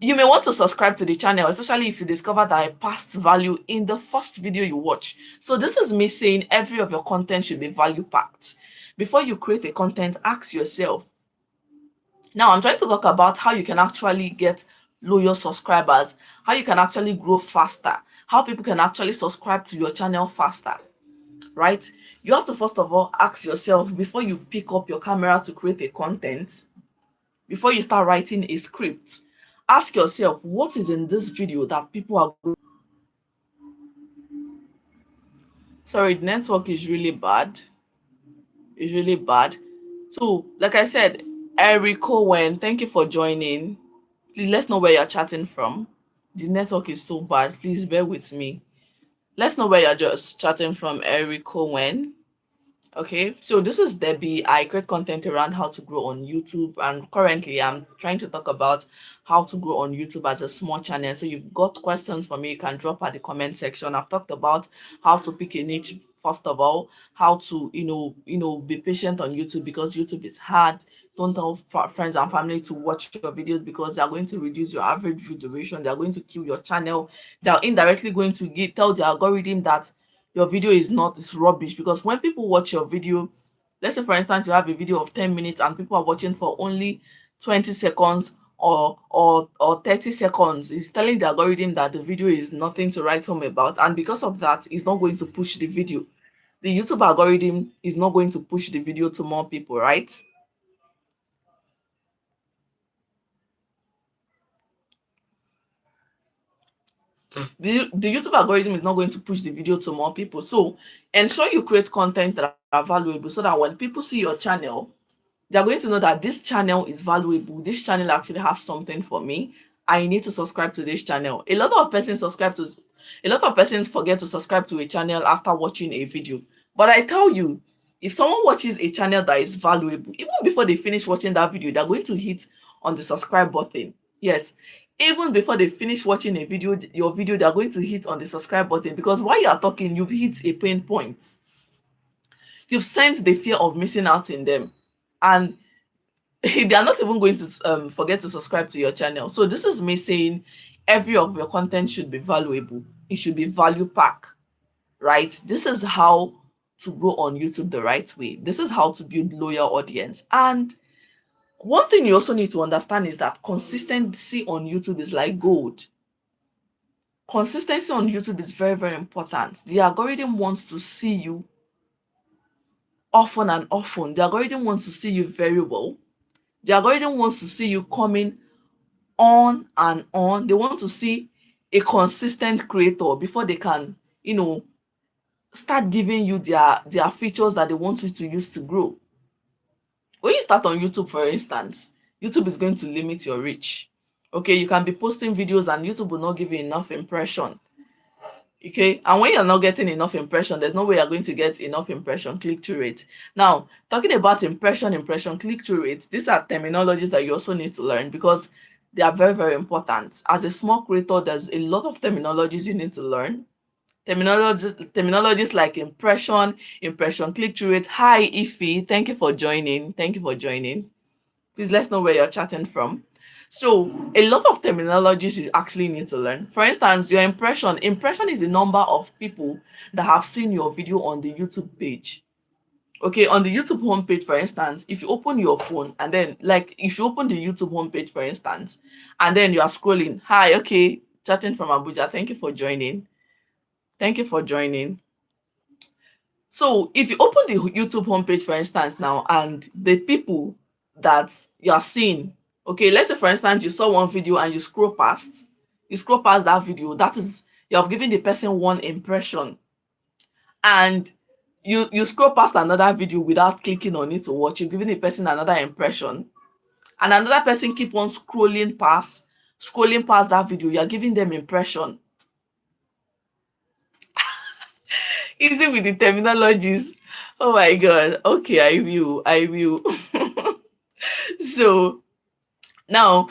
you may want to subscribe to the channel, especially if you discover that I passed value in the first video you watch. So this is me saying every of your content should be value packed. Before you create a content, ask yourself. Now I'm trying to talk about how you can actually get loyal subscribers, how you can actually grow faster, how people can actually subscribe to your channel faster, right? You have to first of all ask yourself, before you pick up your camera to create a content, before you start writing a script, ask yourself, what is in this video that people are sorry, the network is really bad. It's really bad. So like I said, Eric Cohen, thank you for joining. Please let's know where you're chatting from. The network is so bad, please bear with me. Let's know where you're just chatting from, Eric Cohen. Okay, so this is Debbie. I create content around how to grow on YouTube, and currently I'm trying to talk about how to grow on YouTube as a small channel. So you've got questions for me, you can drop at the comment section. I've talked about how to pick a niche first of all, how to be patient on YouTube, because YouTube is hard. Don't tell friends and family to watch your videos because they are going to reduce your average view duration. They are going to kill your channel. They are indirectly going to tell the algorithm that your video is rubbish. Because when people watch your video, let's say for instance you have a video of 10 minutes and people are watching for only 20 seconds or 30 seconds, it's telling the algorithm that the video is nothing to write home about, and because of that it's not going to push the video. The YouTube algorithm is not going to push the video to more people, right? The YouTube algorithm is not going to push the video to more people. So ensure you create content that are valuable so that when people see your channel, they're going to know that this channel is valuable. This channel actually has something for me. I need to subscribe to this channel. A lot of persons forget to subscribe to a channel after watching a video. But I tell you, if someone watches a channel that is valuable, even before they finish watching that video, they're going to hit on the subscribe button. Yes, even before they finish watching a video, your video, they're going to hit on the subscribe button, because while you are talking, you've hit a pain point. You've sent the fear of missing out in them, and they are not even going to forget to subscribe to your channel. So this is me saying every of your content should be valuable. It should be value pack, right? This is how to grow on YouTube the right way. This is how to build loyal audience. And one thing you also need to understand is that consistency on YouTube is like gold. Consistency on YouTube is very, very important. The algorithm wants to see you often and often. The algorithm wants to see you very well. The algorithm wants to see you coming on and on. They want to see a consistent creator before they can, start giving you their features that they want you to use to grow. When you start on YouTube, for instance, YouTube is going to limit your reach. Okay, you can be posting videos and YouTube will not give you enough impression. Okay, and when you're not getting enough impression, there's no way you're going to get enough impression click-through rate. Now, talking about impression click-through rate, these are terminologies that you also need to learn because they are very, very important. As a small creator, there's a lot of terminologies you need to learn. Terminologies like impression click-through rate. Hi Ify, thank you for joining. Please let's know where you're chatting from. So a lot of terminologies you actually need to learn. For instance, your impression is the number of people that have seen your video on the YouTube page. Okay, on the YouTube homepage, for instance, if you open your phone and then, like, if you open the YouTube homepage, for instance, and then you are scrolling, hi, okay, chatting from Abuja, thank you for joining. Thank you for joining. So if you open the YouTube homepage, for instance, now, and the people that you are seeing, okay, let's say for instance you saw one video and you scroll past that video, that is, you have given the person one impression, and you scroll past another video without clicking on it to watch, you've given the person another impression, and another person keep on scrolling past that video, you're giving them impression. Easy with the terminologies. Oh my god. Okay, I will. So now,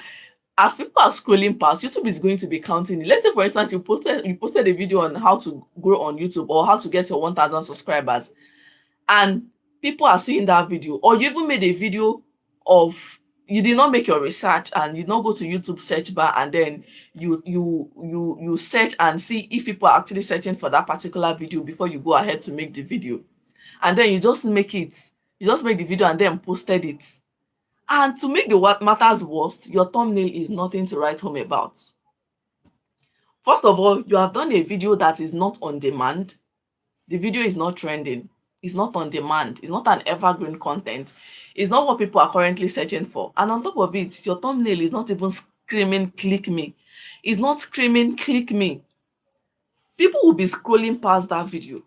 as people are scrolling past, YouTube is going to be counting it. Let's say for instance you posted a video on how to grow on YouTube or how to get your 1,000 subscribers, and people are seeing that video, or you even made a video of, you did not make your research and you did not go to YouTube search bar, and then you search and see if people are actually searching for that particular video before you go ahead to make the video, and then you just make the video and then posted it. And to make the what matters worst, your thumbnail is nothing to write home about. First of all, you have done a video that is not on demand. The video is not trending. It's not on demand. It's not an evergreen content. It's not what people are currently searching for. And on top of it, your thumbnail is not even screaming click me. It's not screaming click me. People will be scrolling past that video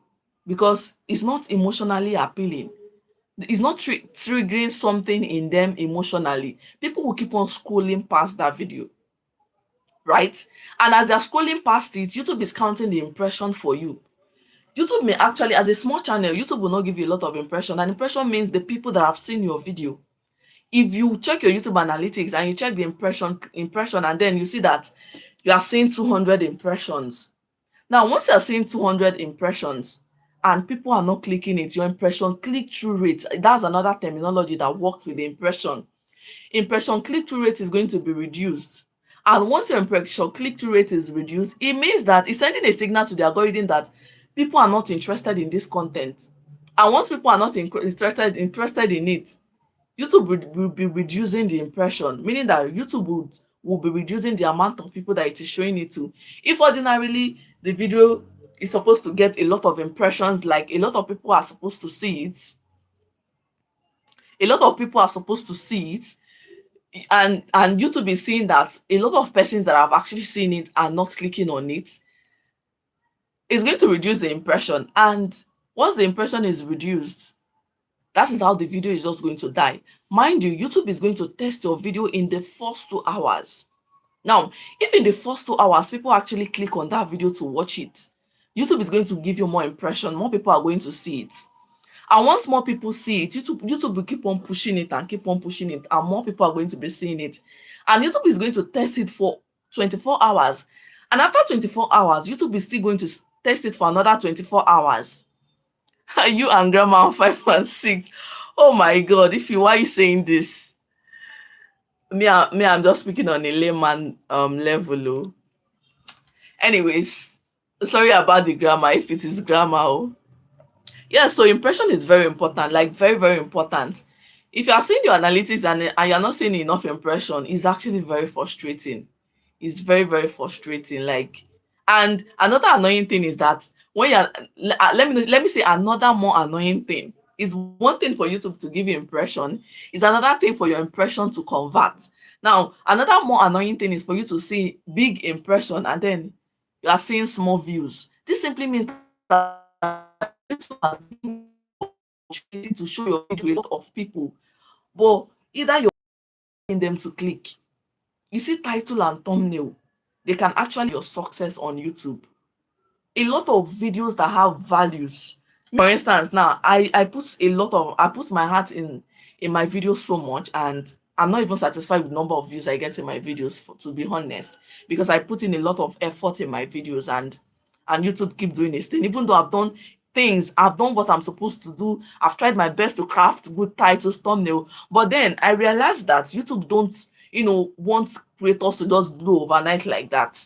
because it's not emotionally appealing. It's not triggering something in them emotionally. People will keep on scrolling past that video, right? And as they're scrolling past it, YouTube is counting the impression for you. YouTube may actually, as a small channel, YouTube will not give you a lot of impression. And impression means the people that have seen your video. If you check your YouTube analytics and you check the impression, and then you see that you are seeing 200 impressions. Now, once you are seeing 200 impressions, and people are not clicking it, your impression click-through rate, that's another terminology that works with the impression click-through rate is going to be reduced. And once your impression click-through rate is reduced, it means that it's sending a signal to the algorithm that people are not interested in this content. And once people are not interested in it, YouTube will be reducing the impression, meaning that YouTube will be reducing the amount of people that it is showing it to. If ordinarily the video is supposed to get a lot of impressions, like a lot of people are supposed to see it, a lot of people are supposed to see it, and YouTube is seeing that a lot of persons that have actually seen it are not clicking on it, it's going to reduce the impression. And once the impression is reduced, that is how the video is just going to die. Mind you, YouTube is going to test your video in the first 2 hours. Now, if in the first 2 hours people actually click on that video to watch it, YouTube is going to give you more impression, more people are going to see it. And once more people see it, YouTube will keep on pushing it and keep on pushing it, and more people are going to be seeing it. And YouTube is going to test it for 24 hours. And after 24 hours, YouTube is still going to test it for another 24 hours. You and grandma on 5 and 6. Oh my god, if you why are you saying this? I'm just speaking on a layman level. Oh. Anyways, sorry about the grammar if it is grammar. Oh. Yeah, so impression is very important, like very, very important. If you are seeing your analytics and you're not seeing enough impression, it's actually very frustrating. It's very, very frustrating. Like, and another annoying thing is that when you're let me say another more annoying thing is one thing for YouTube to give you impression, is another thing for your impression to convert. Now, another more annoying thing is for you to see big impression and then you are seeing small views. This simply means that YouTube has given you opportunity to show your video to a lot of people, but either you're getting them to click. You see title and thumbnail, they can actually your success on YouTube. A lot of videos that have values. For instance, now I put my heart in my videos so much, and I'm not even satisfied with the number of views I get in my videos, to be honest, because I put in a lot of effort in my videos, and YouTube keep doing this thing. Even though I've done what I'm supposed to do. I've tried my best to craft good titles, thumbnail, but then I realized that YouTube don't, want creators to just blow overnight like that.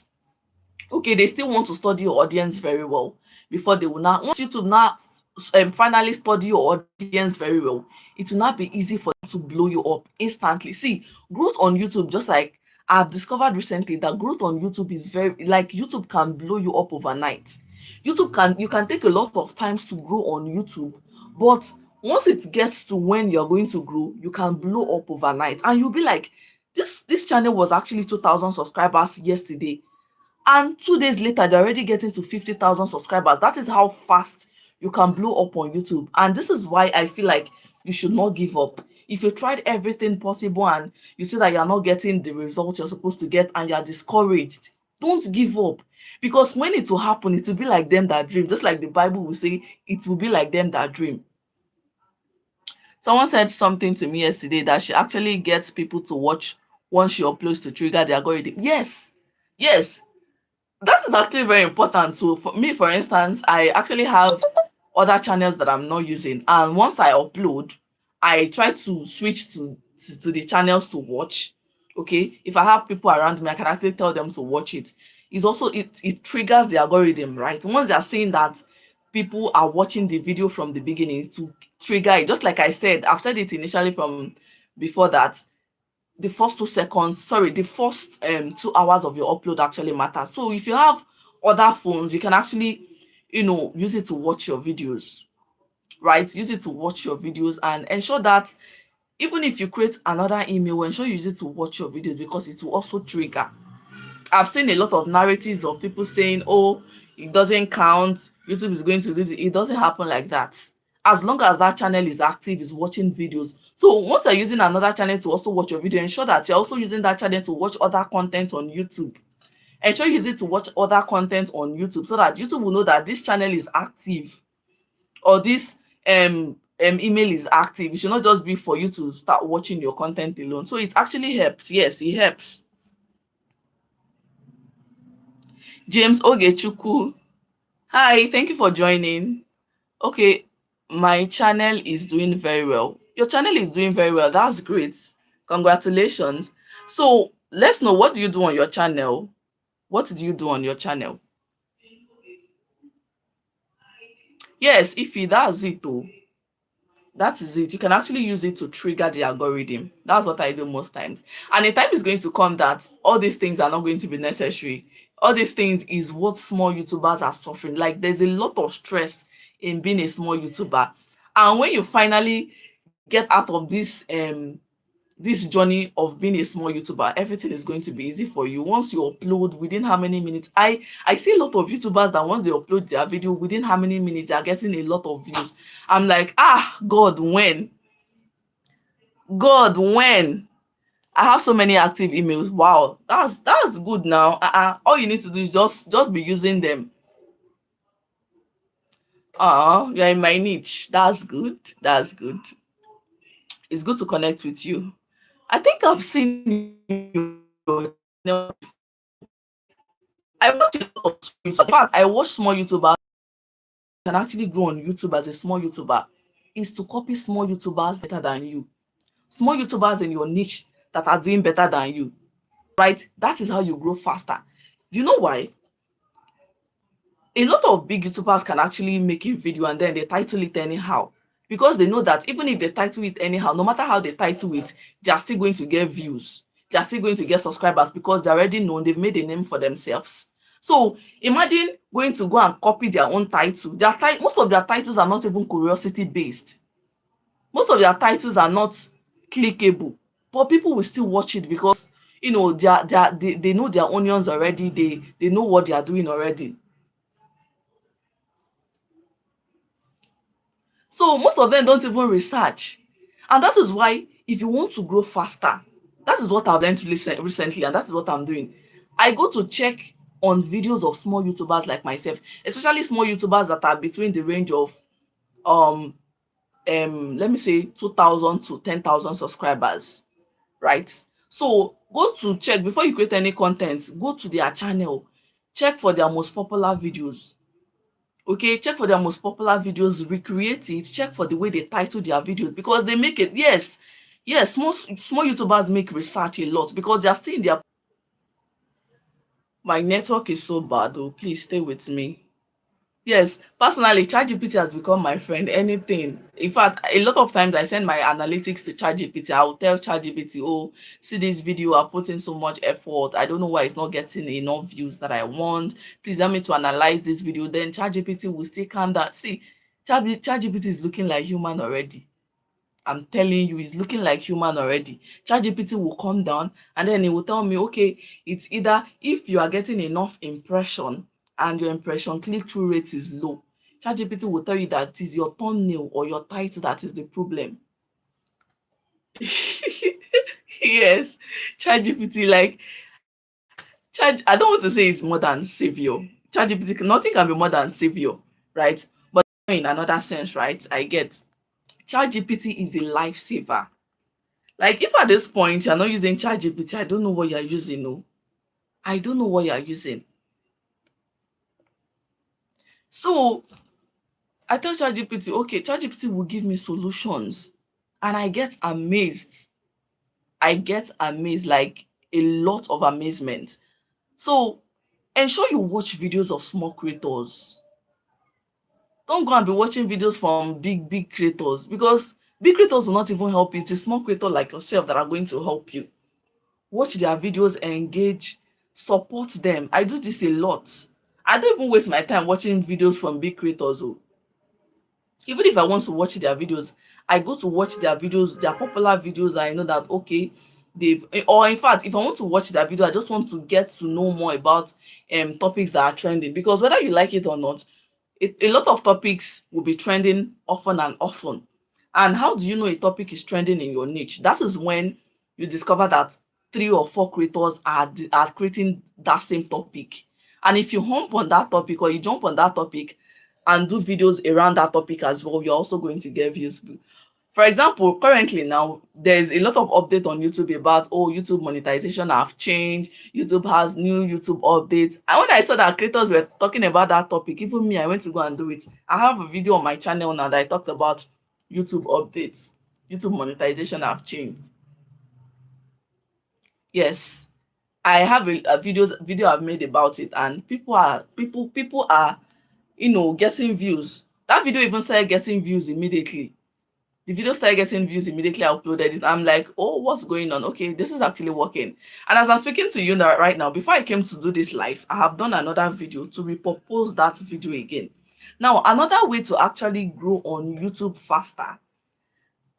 Okay, they still want to study your audience very well before they will now, once YouTube now finally study your audience very well, it will not be easy for them to blow you up instantly. See, growth on YouTube, just like I've discovered recently, that growth on YouTube is very, like, YouTube can blow you up overnight. You can take a lot of times to grow on YouTube, but once it gets to when you're going to grow, you can blow up overnight, and you'll be like, this channel was actually 2,000 subscribers yesterday, and 2 days later they're already getting to 50,000 subscribers. That is how fast you can blow up on YouTube. And this is why I feel like you should not give up. If you tried everything possible and you see that you're not getting the results you're supposed to get and you're discouraged, don't give up. Because when it will happen, it will be like them that dream. Just like the Bible will say, it will be like them that dream. Someone said something to me yesterday that she actually gets people to watch once she uploads to trigger the algorithm. Yes, yes, that is actually very important too. For me, for instance, I actually have other channels that I'm not using, and once I upload, I try to switch to the channels to watch. Okay, if I have people around me, I can actually tell them to watch it. It's also, it triggers the algorithm, right? Once they are seeing that people are watching the video from the beginning, to trigger it. Just like I said, I've said it initially from before, that the first 2 seconds, sorry, the first 2 hours of your upload actually matter. So if you have other phones, you can actually, use it to watch your videos, right? Use it to watch your videos, and ensure that even if you create another email, ensure you use it to watch your videos, because it will also trigger. I've seen a lot of narratives of people saying, oh, it doesn't count, YouTube is going to do it. It doesn't happen like that. As long as that channel is active, is watching videos. So once you're using another channel to also watch your video, ensure that you're also using that channel to watch other content on YouTube. Ensure you use it to watch other content on YouTube, so that YouTube will know that this channel is active, or this email is active. It should not just be for you to start watching your content alone. So it actually helps. Yes, it helps. James Ogechukwu, hi, thank you for joining. Okay, my channel is doing very well. Your channel is doing very well. That's great. Congratulations. So let's know, what do you do on your channel? What do you do on your channel? Yes, if that's it though. That is it. You can actually use it to trigger the algorithm. That's what I do most times. And a time is going to come that all these things are not going to be necessary. All these things is what small YouTubers are suffering. Like, there's a lot of stress in being a small YouTuber. And when you finally get out of this journey of being a small YouTuber, everything is going to be easy for you. Once you upload, within how many minutes, I see a lot of YouTubers that once they upload their video, within how many minutes they are getting a lot of views. I'm like, ah, God, when I have so many active emails. Wow, that's good now. All you need to do is just be using them. You're in my niche. That's good. That's good. It's good to connect with you. I think I've seen your channel. I watch a lot of small YouTubers. In fact, I watch small YouTubers can actually grow on YouTube as a small YouTuber is to copy small YouTubers better than you. Small YouTubers in your niche that are doing better than you, right? That is how you grow faster. Do you know why? A lot of big YouTubers can actually make a video and then they title it anyhow, because they know that even if they title it anyhow, no matter how they title it, they are still going to get views. They are still going to get subscribers because they're already known. They've made a name for themselves. So imagine going to go and copy their own title. Most of their titles are not even curiosity based. Most of their titles are not clickable, but people will still watch it because they know their onions already. They know what they are doing already. So most of them don't even research. And that is why, if you want to grow faster, that is what I've learned to listen recently, and that is what I'm doing. I go to check on videos of small YouTubers like myself, especially small YouTubers that are between the range of um let me say 2,000 to 10,000 subscribers, right? So go to check before you create any content. Go to their channel, check for their most popular videos. Okay, check for their most popular videos, recreate it, check for the way they title their videos, because they make it. Yes, small YouTubers make research a lot because they are still in their. My network is so bad oh, please stay with me. Yes, personally, ChatGPT has become my friend. Anything. In fact, a lot of times I send my analytics to ChatGPT. I will tell ChatGPT, oh, see this video, I've put in so much effort. I don't know why it's not getting enough views that I want. Please help me to analyze this video. Then ChatGPT will still calm down. See, ChatGPT is looking like human already. I'm telling you, it's looking like human already. ChatGPT will come down and then it will tell me, okay, it's either if you are getting enough impression and your impression click-through rate is low, ChatGPT will tell you that it is your thumbnail or your title that is the problem. Yes, ChatGPT, like, I don't want to say it's more than savior. ChatGPT, nothing can be more than savior, right? But in another sense, right? I get ChatGPT is a lifesaver. Like, if at this point you're not using ChatGPT, I don't know what you're using. No, I don't know what you're using. So I tell ChatGPT, okay, ChatGPT will give me solutions, and I get amazed. I get amazed, like a lot of amazement. So ensure you watch videos of small creators. Don't go and be watching videos from big creators, because big creators will not even help you. It's a small creator like yourself that are going to help you. Watch their videos, engage, support them. I do this a lot. I don't even waste my time watching videos from big creators oh. Even if I want to watch their videos, I go to watch their videos, their popular videos that I know that, okay, they've, or in fact, if I want to watch their video, I just want to get to know more about topics that are trending, because whether you like it or not, a lot of topics will be trending often and often. And how do you know a topic is trending in your niche? That is when you discover that 3 or 4 creators are creating that same topic. And if you hump on that topic, or you jump on that topic and do videos around that topic as well, you're also going to get views. For example, currently now there's a lot of update on YouTube about, oh, YouTube monetization have changed, YouTube has new YouTube updates. And when I saw that creators were talking about that topic, even me, I went to go and do it. I have a video on my channel now that I talked about YouTube updates. YouTube monetization have changed. Yes, I have a video I've made about it, and people are, getting views. That video even started getting views immediately. The video started getting views immediately. I uploaded it. I'm like, oh, what's going on? Okay, this is actually working. And as I'm speaking to you now, right now, before I came to do this live, I have done another video to repurpose that video again. Now, another way to actually grow on YouTube faster,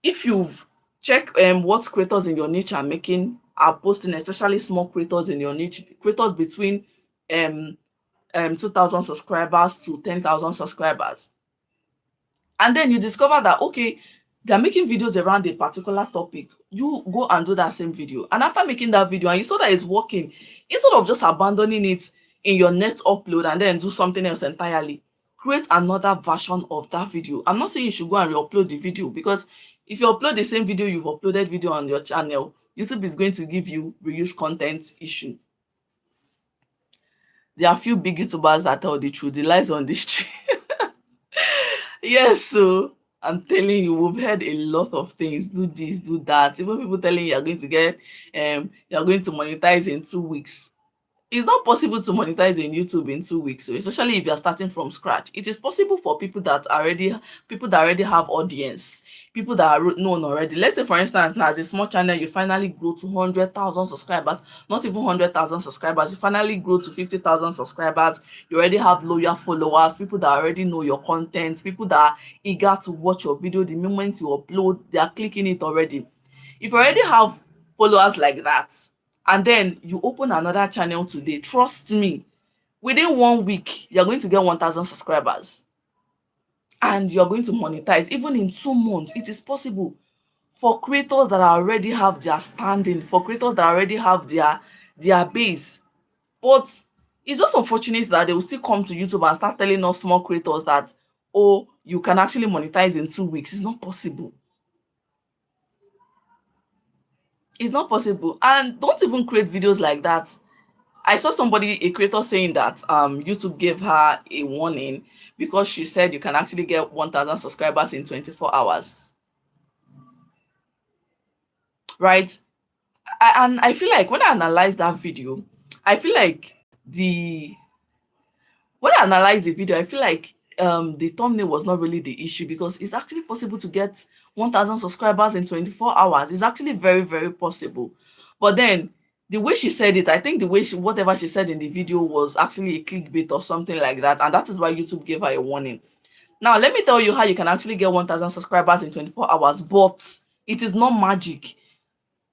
if you've checked what creators in your niche are posting, especially small creators in your niche, creators between um 2,000 subscribers to 10,000 subscribers, and then you discover that, okay, they're making videos around a particular topic, you go and do that same video. And after making that video and you saw that it's working, instead of just abandoning it in your next upload and then do something else entirely, create another version of that video. I'm not saying you should go and re-upload the video, because if you upload the same video you've uploaded video on your channel, YouTube is going to give you reuse content issue. There are few big YouTubers that tell the truth, the lies on the street. Yes, so I'm telling you, we've heard a lot of things. Do this, do that. Even people telling you are going to get, you're going to monetize in 2 weeks. It's not possible to monetize in YouTube in 2 weeks, so especially if you're starting from scratch. It is possible for people that already have audience, people that are known already. Let's say, for instance, now as a small channel, you finally grow to 100,000 subscribers, not even 100,000 subscribers, you finally grow to 50,000 subscribers. You already have loyal followers, people that already know your content, people that are eager to watch your video. The moment you upload, they are clicking it already. If you already have followers like that, and then you open another channel today, trust me, within 1 week you're going to get 1,000 subscribers, and you're going to monetize even in 2 months. It is possible for creators that already have their standing, for creators that already have their base. But it's just unfortunate that they will still come to YouTube and start telling us small creators that, oh, you can actually monetize in 2 weeks. It's not possible. It's not possible. And don't even create videos like that. I saw somebody, a creator, saying that YouTube gave her a warning because she said you can actually get 1,000 subscribers in 24 hours, right? And I feel like when I analyze that video, I feel like the when I analyze the video, I feel like the thumbnail was not really the issue, because it's actually possible to get 1,000 subscribers in 24 hours. It's actually very, very possible. But then the way she said it, I think the way whatever she said in the video was actually a clickbait or something like that. And that is why YouTube gave her a warning. Now, let me tell you how you can actually get 1,000 subscribers in 24 hours, but it is not magic.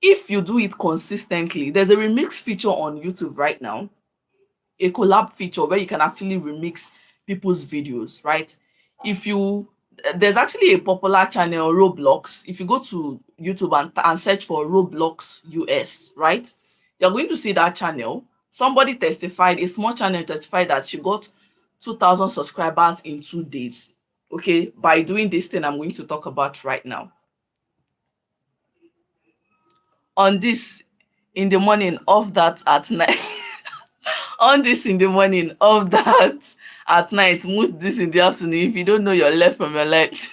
If you do it consistently, there's a remix feature on YouTube right now, a collab feature where you can actually remix people's videos, right? If you There's actually a popular channel, Roblox. If you go to YouTube and search for Roblox US, right, you're going to see that channel. Somebody testified, a small channel testified that she got 2,000 subscribers in 2 days, okay, by doing this thing I'm going to talk about right now. On this in the morning, off that at night. On this in the morning, off that at night, move this in the afternoon. If you don't know your left from your right.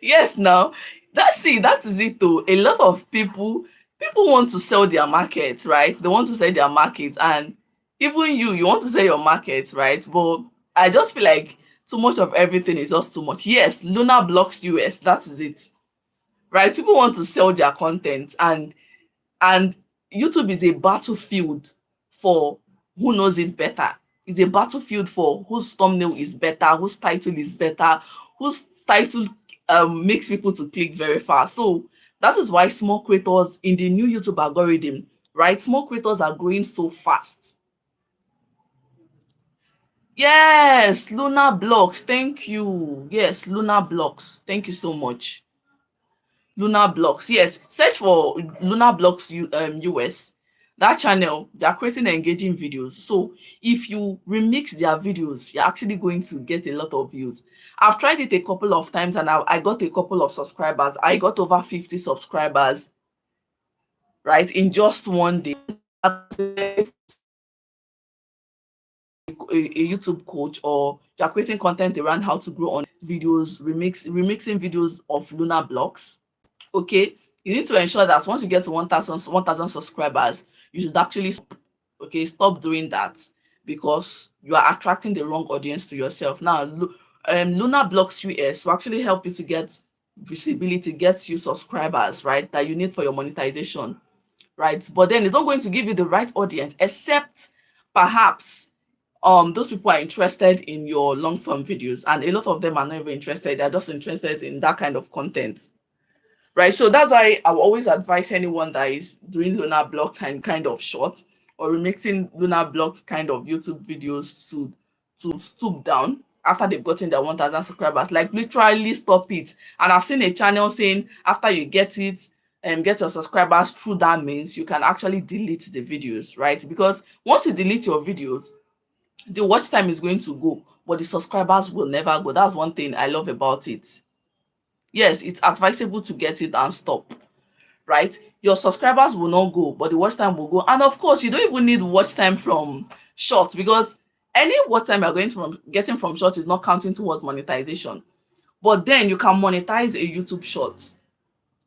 Yes, now that is it though. A lot of people want to sell their market, right? They want to sell their market, and even you want to sell your market, right? But I just feel like too much of everything is just too much. Yes, Luna blocks US, that is it, right? People want to sell their content, and YouTube is a battlefield for who knows it better. It's a battlefield for whose thumbnail is better, whose title is better, whose title makes people to click very fast. So that is why small creators in the new YouTube algorithm, right? Small creators are growing so fast. Yes, Luna Blocks. Thank you. Yes, Luna Blocks. Thank you so much. Luna Blocks. Yes, search for Luna Blocks US. that channel, they are creating engaging videos. So if you remix their videos, you're actually going to get a lot of views. I've tried it a couple of times and I got a couple of subscribers. I got over 50 subscribers, right, in just one day. A YouTube coach, or you're creating content around how to grow on videos, remixing videos of Luna blocks. Okay, you need to ensure that once you get to 1,000 subscribers, you should actually okay, stop doing that, because you are attracting the wrong audience to yourself. Now Luna blocks US will actually help you to get visibility, get you subscribers, right, that you need for your monetization, right? But then it's not going to give you the right audience, except perhaps those people are interested in your long form videos, and a lot of them are not even interested. They're just interested in that kind of content, right? So that's why I will always advise anyone that is doing Lunar blocks and kind of short, or remixing Lunar blocks kind of YouTube videos, to stoop down after they've gotten their 1,000 subscribers. Like, literally stop it. And I've seen a channel saying after you get it, get your subscribers through that means, you can actually delete the videos, right? Because once you delete your videos, the watch time is going to go, but the subscribers will never go. That's one thing I love about it. Yes, it's advisable to get it and stop, right? Your subscribers will not go, but the watch time will go. And of course, you don't even need watch time from short, because any watch time you're going from getting from short is not counting towards monetization. But then you can monetize a YouTube short,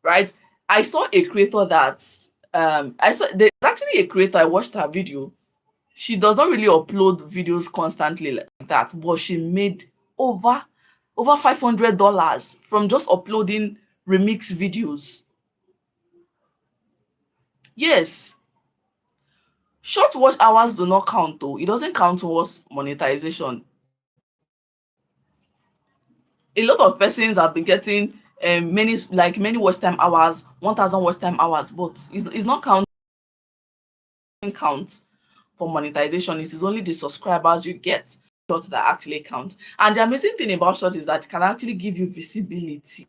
right? I saw a creator that I saw there's actually a creator, I watched her video. She does not really upload videos constantly like that, but she made over $500 from just uploading remix videos. Yes, short watch hours do not count though. It doesn't count towards monetization. A lot of persons have been getting many watch time hours, 1,000 watch time hours, but it's not count for monetization. It is only the subscribers you get short that actually count. And the amazing thing about short is that it can actually give you visibility.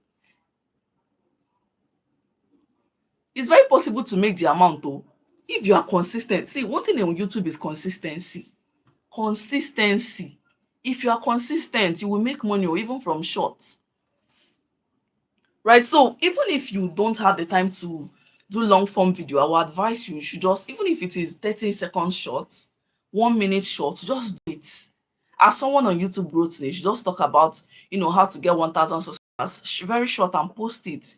It's very possible to make the amount though, if you are consistent. See, one thing on YouTube is consistency. Consistency. If you are consistent, you will make money, or even from shorts, right? So even if you don't have the time to do long form video, I will advise you should just, even if it is 30-second short, 1 minute short, just do it. As someone on YouTube growth you should just talk about, how to get 1,000 subscribers, very short, and post it.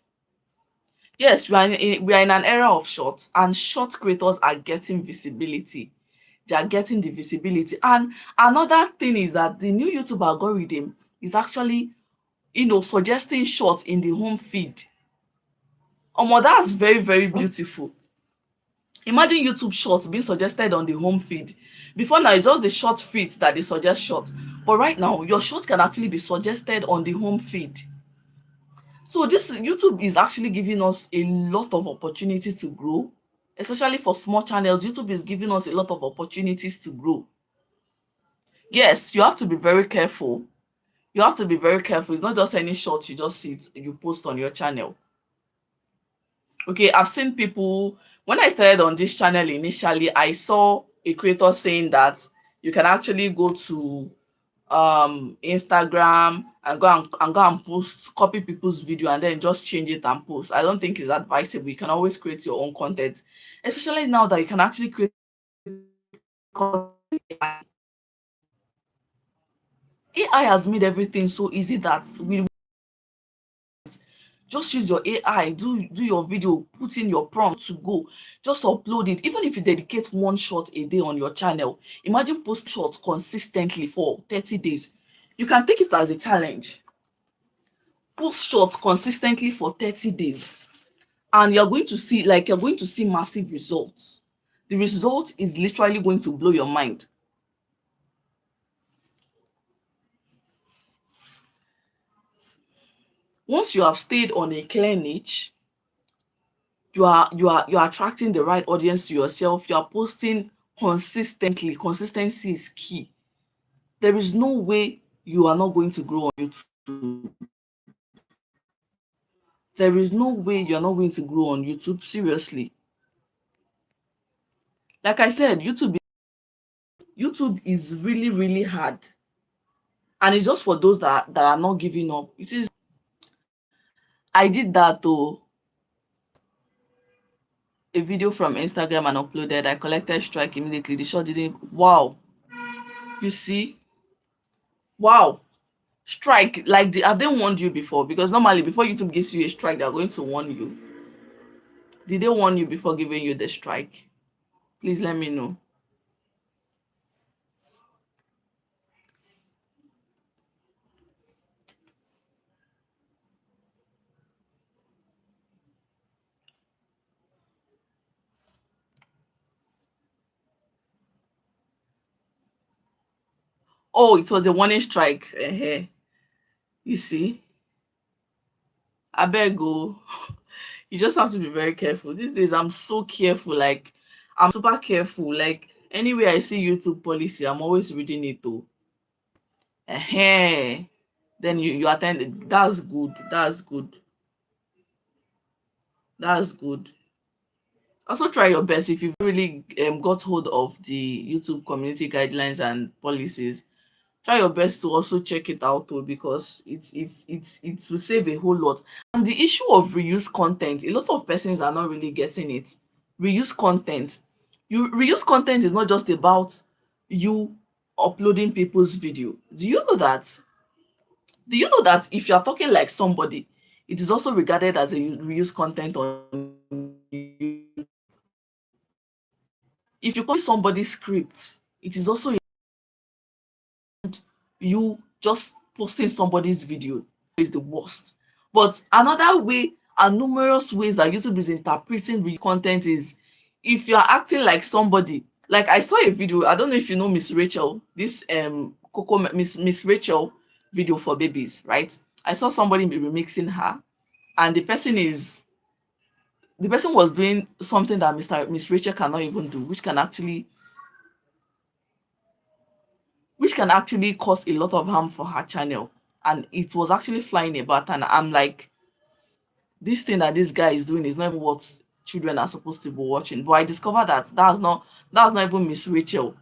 Yes, we are in an era of shorts, and short creators are getting visibility. They are getting the visibility. And another thing is that the new YouTube algorithm is actually, suggesting shorts in the home feed. That's very, very beautiful. Imagine YouTube shorts being suggested on the home feed. Before now, it's just the short feeds that they suggest shorts. But right now, your shorts can actually be suggested on the home feed. So this YouTube is actually giving us a lot of opportunity to grow, especially for small channels. YouTube is giving us a lot of opportunities to grow. Yes, you have to be very careful. You have to be very careful. It's not just any short you just see it, you post on your channel. Okay, I've seen people, when I started on this channel initially, I saw a creator saying that you can actually go to Instagram and go and post, copy people's video and then just change it and post. I don't think it's advisable. You can always create your own content, especially now that you can actually create content. AI has made everything so easy that we just use your AI, do your video, put in your prompt to go, just upload it. Even if you dedicate one shot a day on your channel, imagine post shots consistently for 30 days. You can take it as a challenge. Post shots consistently for 30 days, and you're going to see massive results. The result is literally going to blow your mind. Once you have stayed on a clear niche, you are attracting the right audience to yourself. You are posting consistently. Consistency is key. There is no way you are not going to grow on YouTube. There is no way you are not going to grow on YouTube. Seriously. Like I said, YouTube is really, really hard. And it's just for those that are not giving up. It is. I did that too. A video from Instagram and uploaded. I collected strike immediately. The shot didn't. Wow. You see? Wow. Strike. Like, have they warned you before? Because normally, before YouTube gives you a strike, they're going to warn you. Did they warn you before giving you the strike? Please let me know. Oh, it was a warning strike. You see? I beg go. You just have to be very careful. These days, I'm so careful. Like, I'm super careful. Like, anywhere I see YouTube policy, I'm always reading it too. Then you attend it. That's good. That's good. That's good. Also try your best if you've really got hold of the YouTube community guidelines and policies. Try your best to also check it out too, because it will save a whole lot. And the issue of reuse content, a lot of persons are not really getting it. Reuse content. You reuse content is not just about you uploading people's video. Do you know that if you're talking like somebody, it is also regarded as a reuse content on YouTube. If you copy somebody's script, it is also you just posting somebody's video is the worst. But another way and numerous ways that YouTube is interpreting content is if you're acting like somebody. Like I saw a video, I don't know if you know Miss Rachel, this Coco Miss Rachel video for babies, right? I saw somebody remixing her, and the person was doing something that Miss Rachel cannot even do, which can actually cause a lot of harm for her channel. And it was actually flying about, and I'm like, this thing that this guy is doing is not even what children are supposed to be watching. But I discovered that that's not even Miss Rachel,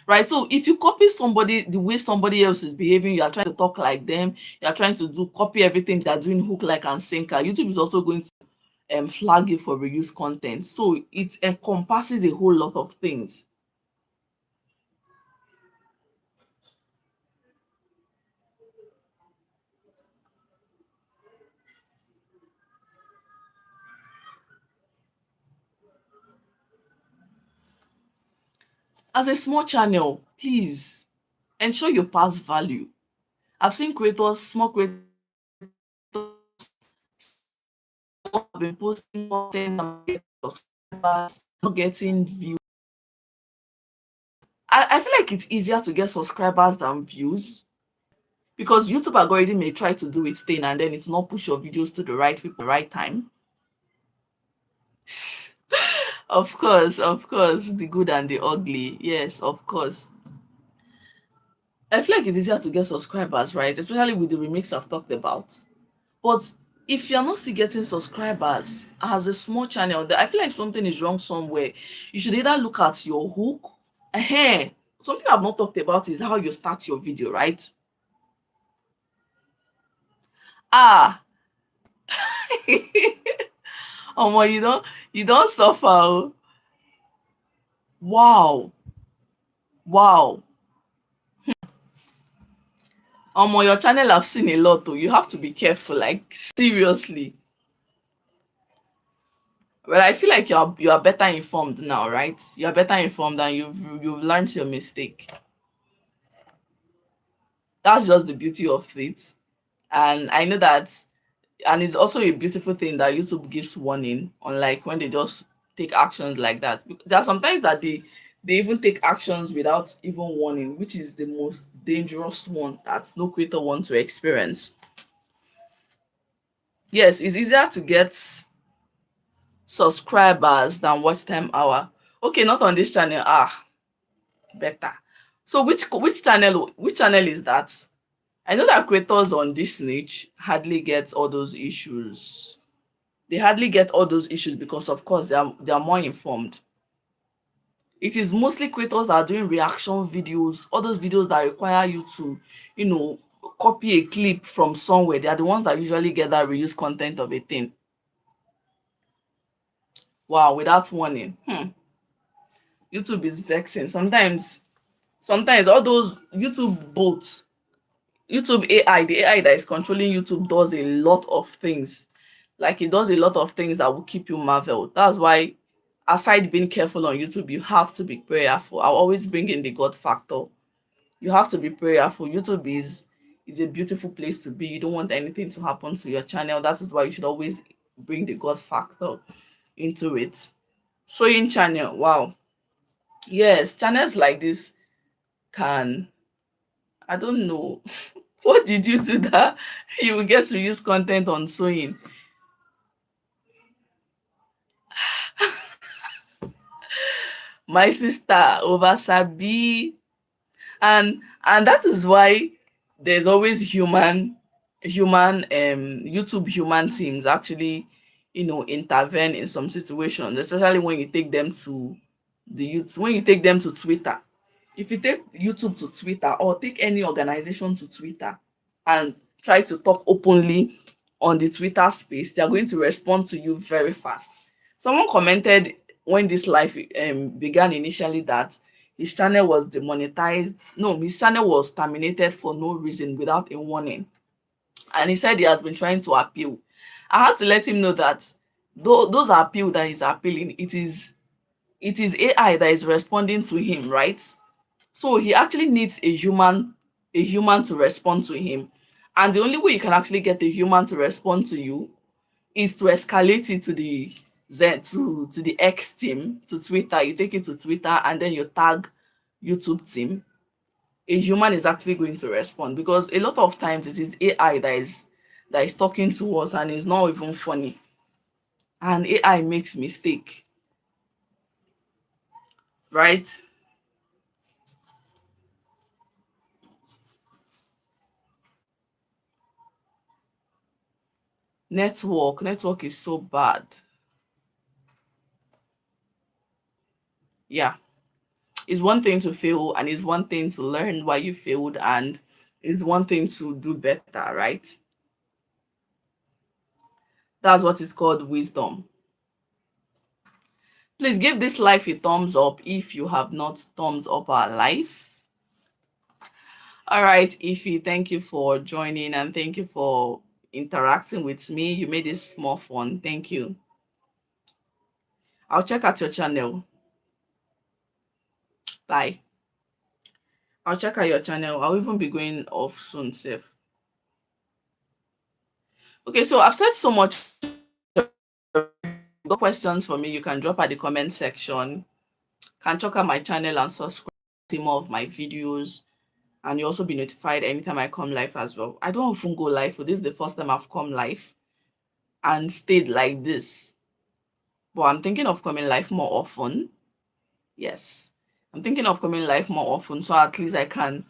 right? So if you copy somebody, the way somebody else is behaving, you are trying to talk like them, you are trying to do copy everything they're doing, hook like and sinker, YouTube is also going to flag you for reuse content. So it encompasses a whole lot of things. As a small channel, please ensure you pass value. I've seen creators, small creators who have been posting content and getting subscribers, not getting views. I feel like it's easier to get subscribers than views, because YouTube algorithm may try to do its thing and then it's not push your videos to the right people right time. Of course, the good and the ugly. Yes, of course. I feel like it's easier to get subscribers, right? Especially with the remix I've talked about. But if you're not still getting subscribers as a small channel, I feel like something is wrong somewhere. You should either look at your hook. Something I've not talked about is how you start your video, right? Ah, omo, you don't suffer. Oh. Wow, wow. Omo, your channel have seen a lot. Oh, you have to be careful. Like seriously. Well, I feel like you are better informed now, right? You are better informed and you've learned your mistake. That's just the beauty of it. And I know that, and it's also a beautiful thing that YouTube gives warning, unlike when they just take actions like that. There are sometimes that they even take actions without even warning, which is the most dangerous one that no creator wants to experience. Yes, it's easier to get subscribers than watch time hour. Okay, not on this channel. Better. So which channel is that? I know that creators on this niche hardly get all those issues. They hardly get all those issues because of course they are more informed. It is mostly creators that are doing reaction videos, all those videos that require you to, you know, copy a clip from somewhere. They are the ones that usually get that reuse content of a thing. Wow, without warning. YouTube is vexing. Sometimes all those YouTube bots, YouTube AI, the AI that is controlling YouTube does a lot of things. Like it does a lot of things that will keep you marveled. That's why, aside being careful on YouTube, you have to be prayerful. I'll always bring in the God factor. You have to be prayerful. YouTube is a beautiful place to be. You don't want anything to happen to your channel. That is why you should always bring the God factor into it. Sewing channel, wow. Yes, channels like this can, I don't know. What did you do that you will get to use content on sewing? My sister over sabi. And that is why there's always YouTube human teams actually, intervene in some situations, especially when you take them to when you take them to Twitter. If you take YouTube to Twitter, or take any organization to Twitter and try to talk openly on the Twitter space, they are going to respond to you very fast. Someone commented when this life began initially that his channel was demonetized. No, his channel was terminated for no reason, without a warning. And he said he has been trying to appeal. I had to let him know that those appeal that he's appealing, it is AI that is responding to him, right? So he actually needs a human to respond to him. And the only way you can actually get a human to respond to you is to escalate it to the to the X team, to Twitter. You take it to Twitter and then you tag YouTube team. A human is actually going to respond, because a lot of times it is AI that is talking to us, and it's not even funny. And AI makes mistake, right? Network is so bad. Yeah. It's one thing to fail, and it's one thing to learn why you failed, and it's one thing to do better, right? That's what is called wisdom. Please give this life a thumbs up if you have not thumbs up our life. All right, Ify, thank you for joining, and thank you for interacting with me. You made this more fun. Thank you. I'll check out your channel. Bye. I'll check out your channel. I'll even be going off soon, safe. Okay, so I've said so much. Got questions for me, you can drop at the comment section. Can check out my channel and subscribe to more of my videos, and you also be notified anytime I come live as well. I don't often go live, but this is the first time I've come live and stayed like this. But I'm thinking of coming live more often. Yes, I'm thinking of coming live more often, so at least I can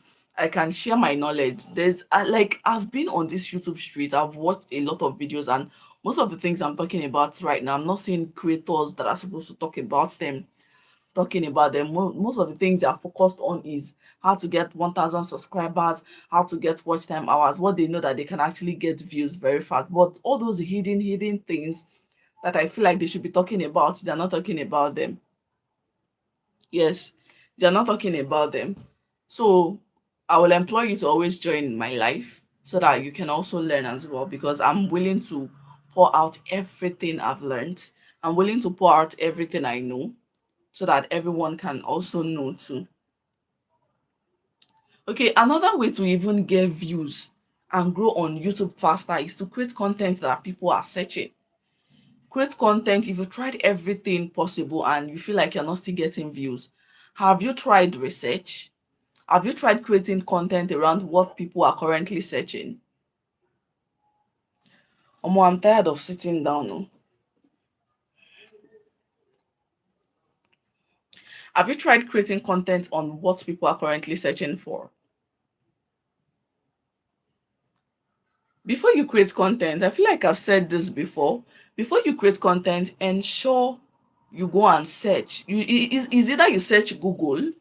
share my knowledge. There's like, I've been on this YouTube street, I've watched a lot of videos, and most of the things I'm talking about right now, I'm not seeing creators that are supposed to talk about them talking about them. Most of the things they are focused on is how to get 1,000 subscribers, how to get watch time hours, what they know that they can actually get views very fast. But all those hidden things that I feel like they should be talking about, they're not talking about them. Yes, they're not talking about them. So I will employ you to always join my life so that you can also learn as well, because I'm willing to pour out everything I've learned. I'm willing to pour out everything I know so that everyone can also know too. Okay, another way to even get views and grow on YouTube faster is to create content that people are searching. Create content. If you tried everything possible and you feel like you're not still getting views, have you tried research? Have you tried creating content around what people are currently searching? Omo, I'm tired of sitting down. Oh. Have you tried creating content on what people are currently searching for? Before you create content, I feel like I've said this before. Before you create content, ensure you go and search. Is either you search Google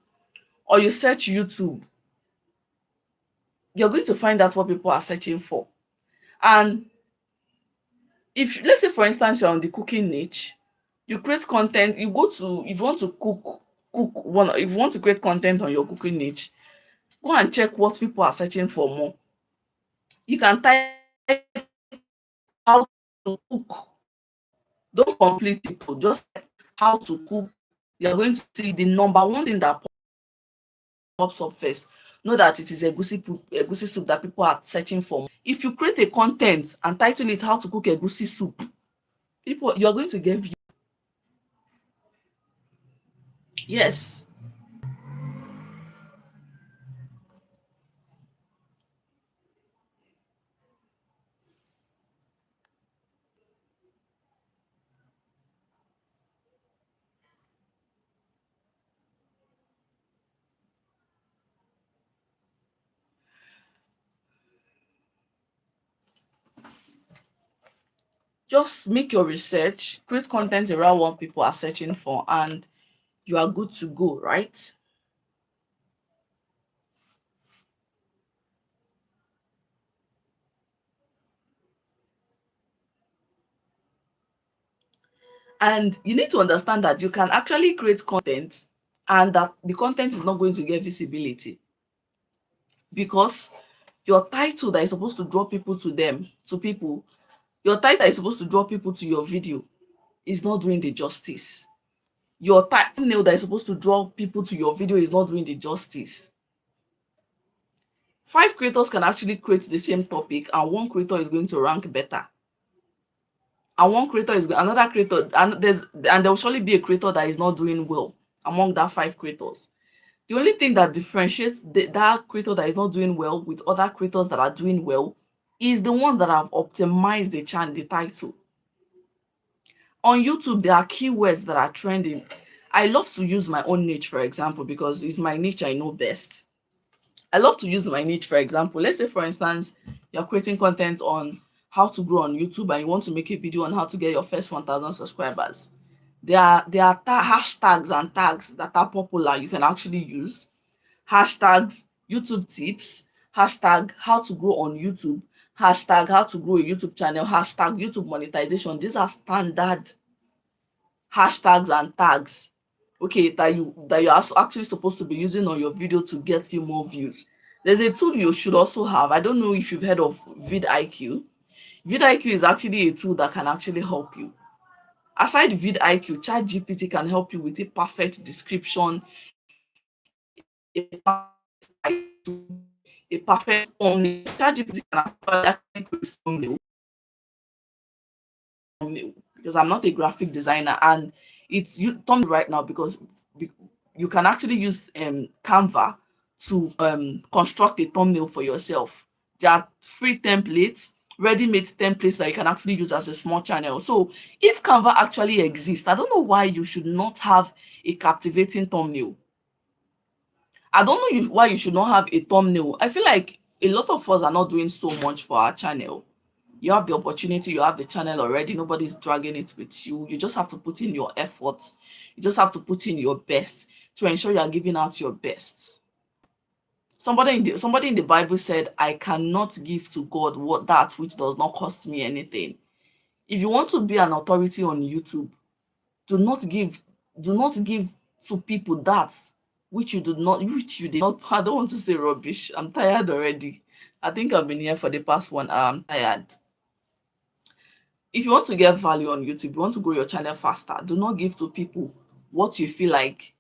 or you search YouTube, you're going to find out what people are searching for. And if, let's say for instance, you're on the cooking niche, you create content, you go to, if you want to cook one, if you want to create content on your cooking niche, go and check what people are searching for more. You can type how to cook. Don't complete it oh, just type how to cook. You're going to see the number one thing that pops up first. Know that it is egusi soup that people are searching for. If you create a content and title it how to cook egusi soup, people, you're going to get view. Yes, just make your research, create content around what people are searching for, and you are good to go, right? And you need to understand that you can actually create content and that the content is not going to get visibility because your title that is supposed to draw people to them, to people, your title that is supposed to draw people to your video is not doing the justice. Your thumbnail that is supposed to draw people to your video is not doing the justice. Five creators can actually create the same topic and one creator is going to rank better. And one creator is another creator, and there will surely be a creator that is not doing well among that five creators. The only thing that differentiates that creator that is not doing well with other creators that are doing well is the one that have optimized the channel, the title. On YouTube, there are keywords that are trending. I love to use my own niche, for example, because it's my niche I know best. I love to use my niche, for example. Let's say, for instance, you're creating content on how to grow on YouTube and you want to make a video on how to get your first 1,000 subscribers. There are hashtags and tags that are popular you can actually use. Hashtags YouTube tips, hashtag how to grow on YouTube, hashtag how to grow a YouTube channel, hashtag YouTube monetization. These are standard hashtags and tags, okay, that you're also actually supposed to be using on your video to get you more views. There's a tool you should also have. I don't know if you've heard of vidIQ. vidIQ is actually a tool that can actually help you. Aside vidIQ, ChatGPT can help you with a perfect description, a perfect title, a perfect thumbnail. ChatGPT can actually create thumbnail because I'm not a graphic designer and it's you thumbnail right now because be- you can actually use Canva to construct a thumbnail for yourself. There are free templates, ready-made templates that you can actually use as a small channel. So if Canva actually exists, I don't know why you should not have a captivating thumbnail. I don't know why you should not have a thumbnail. I feel like a lot of us are not doing so much for our channel. You have the opportunity, you have the channel already, nobody's dragging it with you. You just have to put in your efforts. You just have to put in your best to ensure you are giving out your best. Somebody in the Bible said, I cannot give to God what that which does not cost me anything. If you want to be an authority on YouTube, do not give do not give to people that which you did not. I don't want to say rubbish. I'm tired already. I think I've been here for the past 1 hour. I'm tired. If you want to get value on YouTube, you want to grow your channel faster, do not give to people what you feel like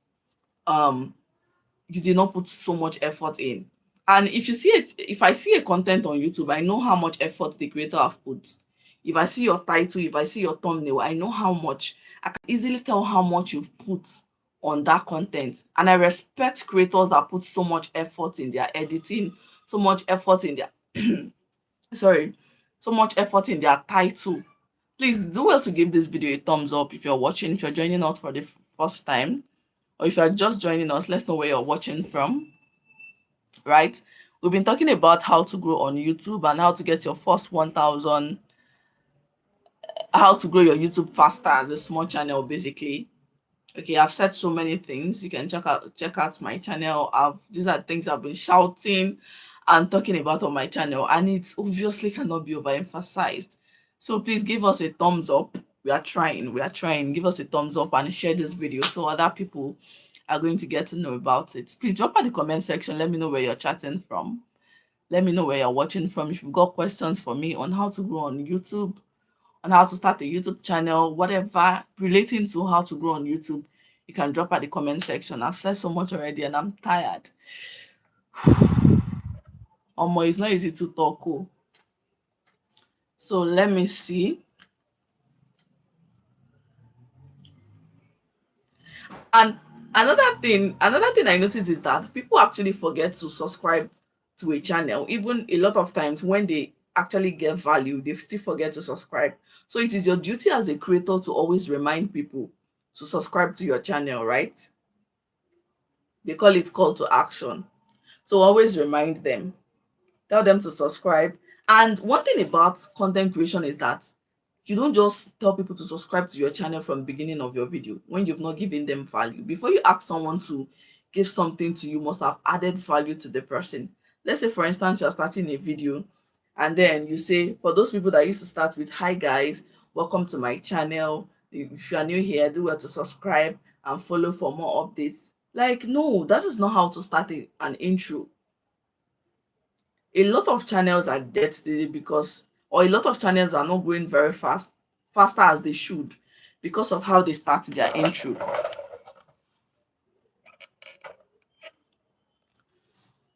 um you did not put so much effort in. And if I see a content on YouTube, I know how much effort the creator have put. If I see your title, if I see your thumbnail, I know how much. I can easily tell how much you've put on that content. And I respect creators that put so much effort in their editing, so much effort in their sorry, so much effort in their title. Please do well to give this video a thumbs up if you're watching, if you're joining us for the first time, or if you're just joining us, let's know where you're watching from, right? We've been talking about how to grow on YouTube and how to get your first 1,000, how to grow your YouTube faster as a small channel, basically. Okay, I've said so many things. You can check out my channel. These are things I've been shouting and talking about on my channel, and it obviously cannot be overemphasized. So please give us a thumbs up. We are trying. We are trying. Give us a thumbs up and share this video so other people are going to get to know about it. Please drop in the comment section. Let me know where you're chatting from. Let me know where you're watching from. If you've got questions for me on how to grow on YouTube, on how to start a YouTube channel, whatever relating to how to grow on YouTube, you can drop at the comment section. I've said so much already and I'm tired. It's not easy to talk. Oh. So let me see. And another thing I noticed is that people actually forget to subscribe to a channel. Even a lot of times when they actually get value, they still forget to subscribe. So it is your duty as a creator to always remind people to subscribe to your channel, right? They call it call to action. So always remind them, tell them to subscribe. And one thing about content creation is that you don't just tell people to subscribe to your channel from the beginning of your video when you've not given them value. Before you ask someone to give something to you, must have added value to the person. Let's say, for instance, you're starting a video and then you say, for those people that used to start with, hi guys, welcome to my channel. If you are new here, do well to subscribe and follow for more updates. Like, no, that is not how to start an intro. A lot of channels are dead today because, or a lot of channels are not going very faster as they should because of how they start their intro.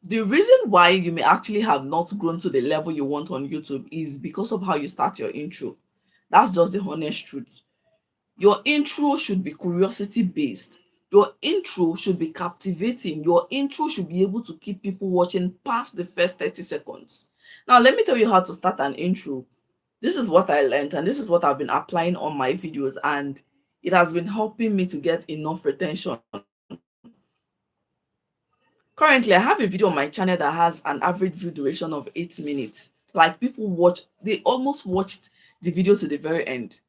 The reason why you may actually have not grown to the level you want on YouTube is because of how you start your intro. That's just the honest truth. Your intro should be curiosity based. Your intro should be captivating. Your intro should be able to keep people watching past the first 30 seconds. Now, let me tell you how to start an intro. This is what I learned, and this is what I've been applying on my videos, and it has been helping me to get enough retention. Currently, I have a video on my channel that has an average view duration of 8 minutes. Like, people watch, they almost watched the video to the very end.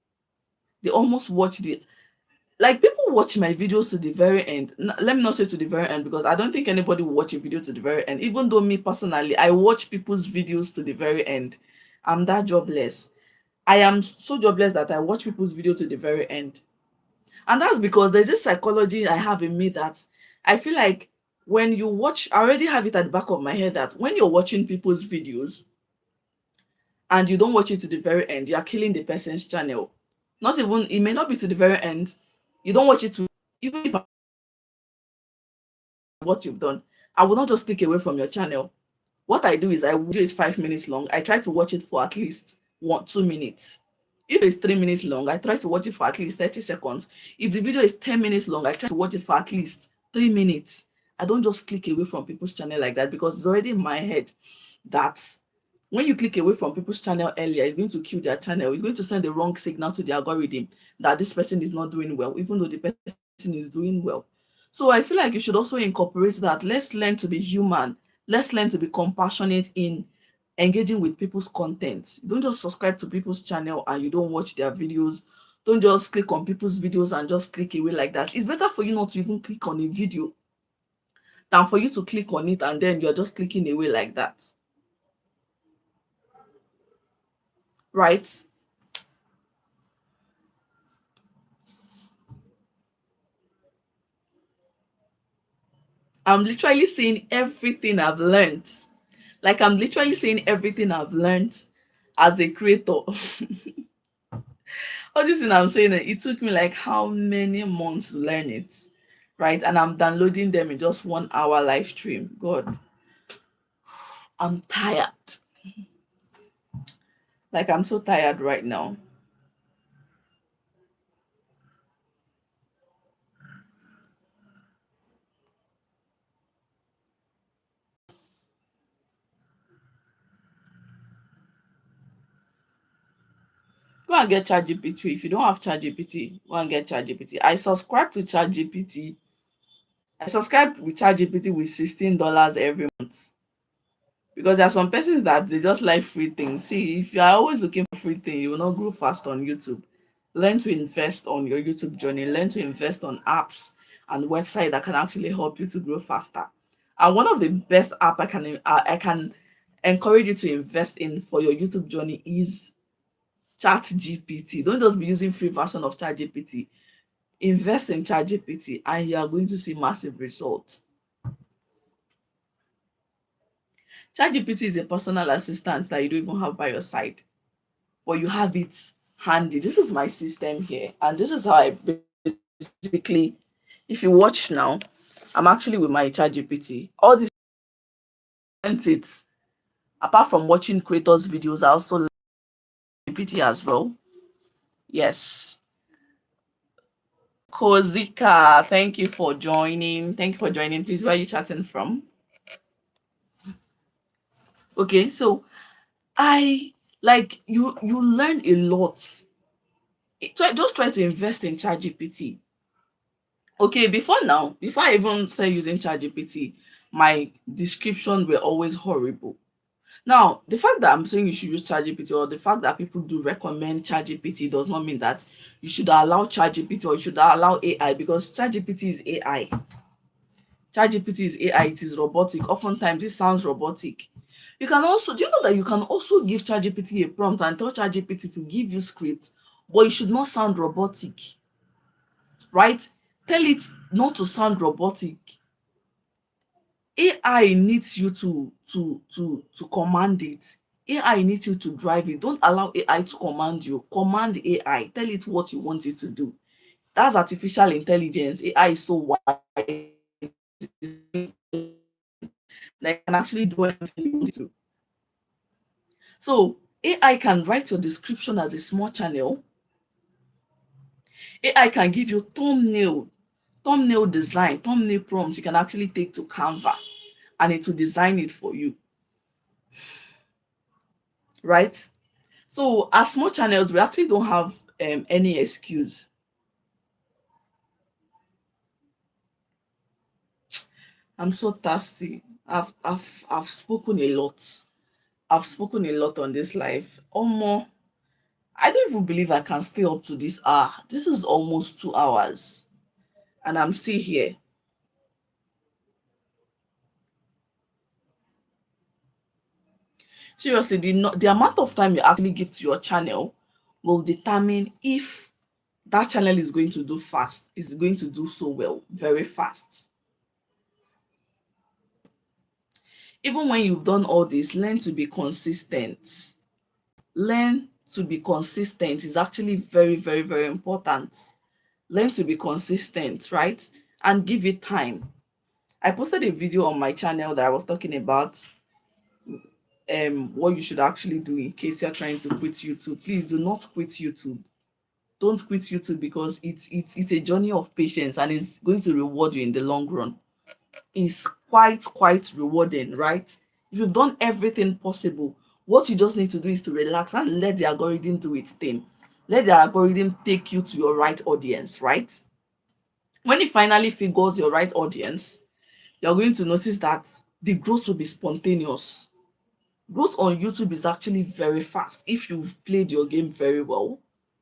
They almost watched the, like, people watch my videos to the very end. Let me not say to the very end because I don't think anybody will watch a video to the very end. Even though me personally, I watch people's videos to the very end. I'm that jobless. I am so jobless that I watch people's video to the very end. And that's because there's this psychology I have in me that I feel like when you watch, I already have it at the back of my head that when you're watching people's videos and you don't watch it to the very end, you are killing the person's channel. Not even, it may not be to the very end. You don't watch it to, even if what you've done, I will not just click away from your channel. What I do is video is 5 minutes long. I try to watch it for at least 2 minutes. If it's 3 minutes long, I try to watch it for at least 30 seconds. If the video is 10 minutes long, I try to watch it for at least 3 minutes. I don't just click away from people's channel like that because it's already in my head that when you click away from people's channel earlier, it's going to kill their channel. It's going to send the wrong signal to the algorithm that this person is not doing well, even though the person is doing well. So I feel like you should also incorporate that. Let's learn to be human. Let's learn to be compassionate in engaging with people's content. Don't just subscribe to people's channel and you don't watch their videos. Don't just click on people's videos and just click away like that. It's better for you not to even click on a video than for you to click on it and then you're just clicking away like that. Right? I'm literally saying everything I've learned. Like, I'm literally saying everything I've learned as a creator. All this thing I'm saying, it took me like how many months to learn it, right? And I'm downloading them in just 1 hour live stream. God, I'm tired. Like, I'm so tired right now. Go and get ChatGPT. If you don't have ChatGPT, go and get ChatGPT. I subscribe to ChatGPT. I subscribe with ChatGPT with $16 every month. Because there are some persons that they just like free things. See, if you are always looking for free thing, you will not grow fast on YouTube. Learn to invest on your YouTube journey. Learn to invest on apps and websites that can actually help you to grow faster. And one of the best app I can encourage you to invest in for your YouTube journey is ChatGPT. Don't just be using free version of ChatGPT. Invest in ChatGPT and you are going to see massive results. ChatGPT is a personal assistant that you don't even have by your side, but you have it handy. This is my system here, and this is how I basically, if you watch now, I'm actually with my ChatGPT. All this learnt it. Apart from watching creators' videos, I also learn GPT as well. Yes. Kozika, thank you for joining. Thank you for joining. Please, where are you chatting from? Okay, so I like you learn a lot. Just try to invest in ChatGPT. Okay, before now, before I even started using ChatGPT, my description were always horrible. Now, the fact that I'm saying you should use ChatGPT, or the fact that people do recommend ChatGPT, does not mean that you should allow ChatGPT or you should allow AI, because ChatGPT is AI. ChatGPT is AI, it is robotic. Oftentimes, it sounds robotic. You can also, do you know that you can also give ChatGPT a prompt and tell ChatGPT to give you scripts, but it should not sound robotic, right? Tell it not to sound robotic. AI needs you to command it. AI needs you to drive it. Don't allow AI to command you. Command AI. Tell it what you want it to do. That's artificial intelligence. AI is so wide that it can actually do anything you want it to. So AI can write your description as a small channel. AI can give you thumbnail design, thumbnail prompts you can actually take to Canva, and it will design it for you, right? So as small channels, we actually don't have any excuse. I'm so thirsty. I've spoken a lot. I've spoken a lot on this live. Omo, I don't even believe I can stay up to this hour. This is almost 2 hours, and I'm still here. Seriously, the amount of time you actually give to your channel will determine if that channel is going to do fast, is going to do so well, very fast. Even when you've done all this, learn to be consistent. Learn to be consistent is actually very, very, very important. Learn to be consistent, right? And give it time. I posted a video on my channel that I was talking about what you should actually do in case you're trying to quit YouTube. Please do not quit YouTube. Don't quit YouTube, because it's a journey of patience and it's going to reward you in the long run. Is quite rewarding, right? If you've done everything possible, what you just need to do is to relax and let the algorithm do its thing. Let the algorithm take you to your right audience, right? When it finally figures your right audience, you're going to notice that the growth will be spontaneous. Growth on YouTube is actually very fast if you've played your game very well.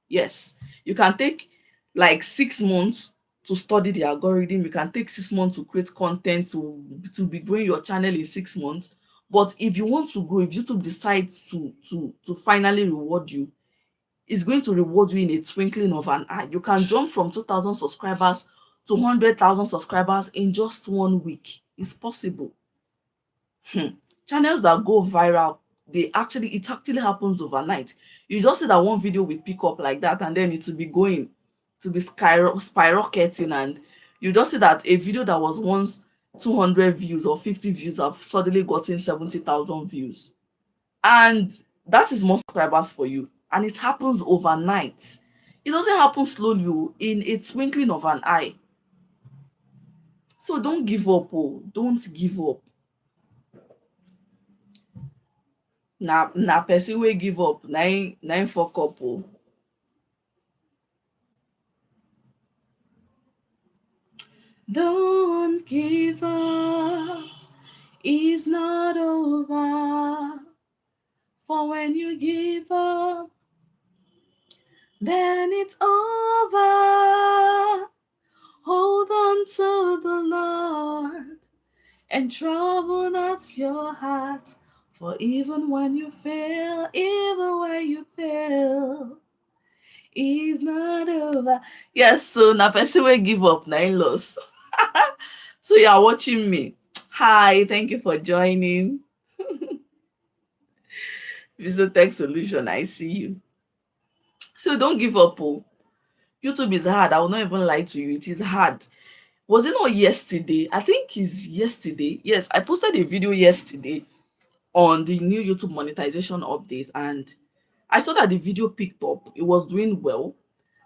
Yes, you can take like 6 months to study the algorithm. You can take 6 months to create content to be growing your channel in 6 months. But if you want to grow, if YouTube decides to finally reward you, it's going to reward you in a twinkling of an eye. You can jump from 2,000 subscribers to 100,000 subscribers in just 1 week. It's possible. Channels that go viral, it actually happens overnight. You just see that one video will pick up like that, and then it will be going to be skyrocketing, and you just see that a video that was once 200 views or 50 views have suddenly gotten 70,000 views, and that is more subscribers for you, and it happens overnight. It doesn't happen slowly oh, in a twinkling of an eye. So don't give up oh, don't give up. Na person wey give up na im fuck up oh. Don't give up, it's not over. For when you give up, then it's over. Hold on to the Lord and trouble not your heart. For even when you fail, even when you fail, it's not over. Yes, so na person will give up, na in-laws. So you are watching me. Hi, thank you for joining. Visit Tech Solution, I see you. So don't give up. Oh. YouTube is hard. I will not even lie to you. It is hard. Was it not yesterday? I think it's yesterday. Yes, I posted a video yesterday on the new YouTube monetization update, and I saw that the video picked up. It was doing well.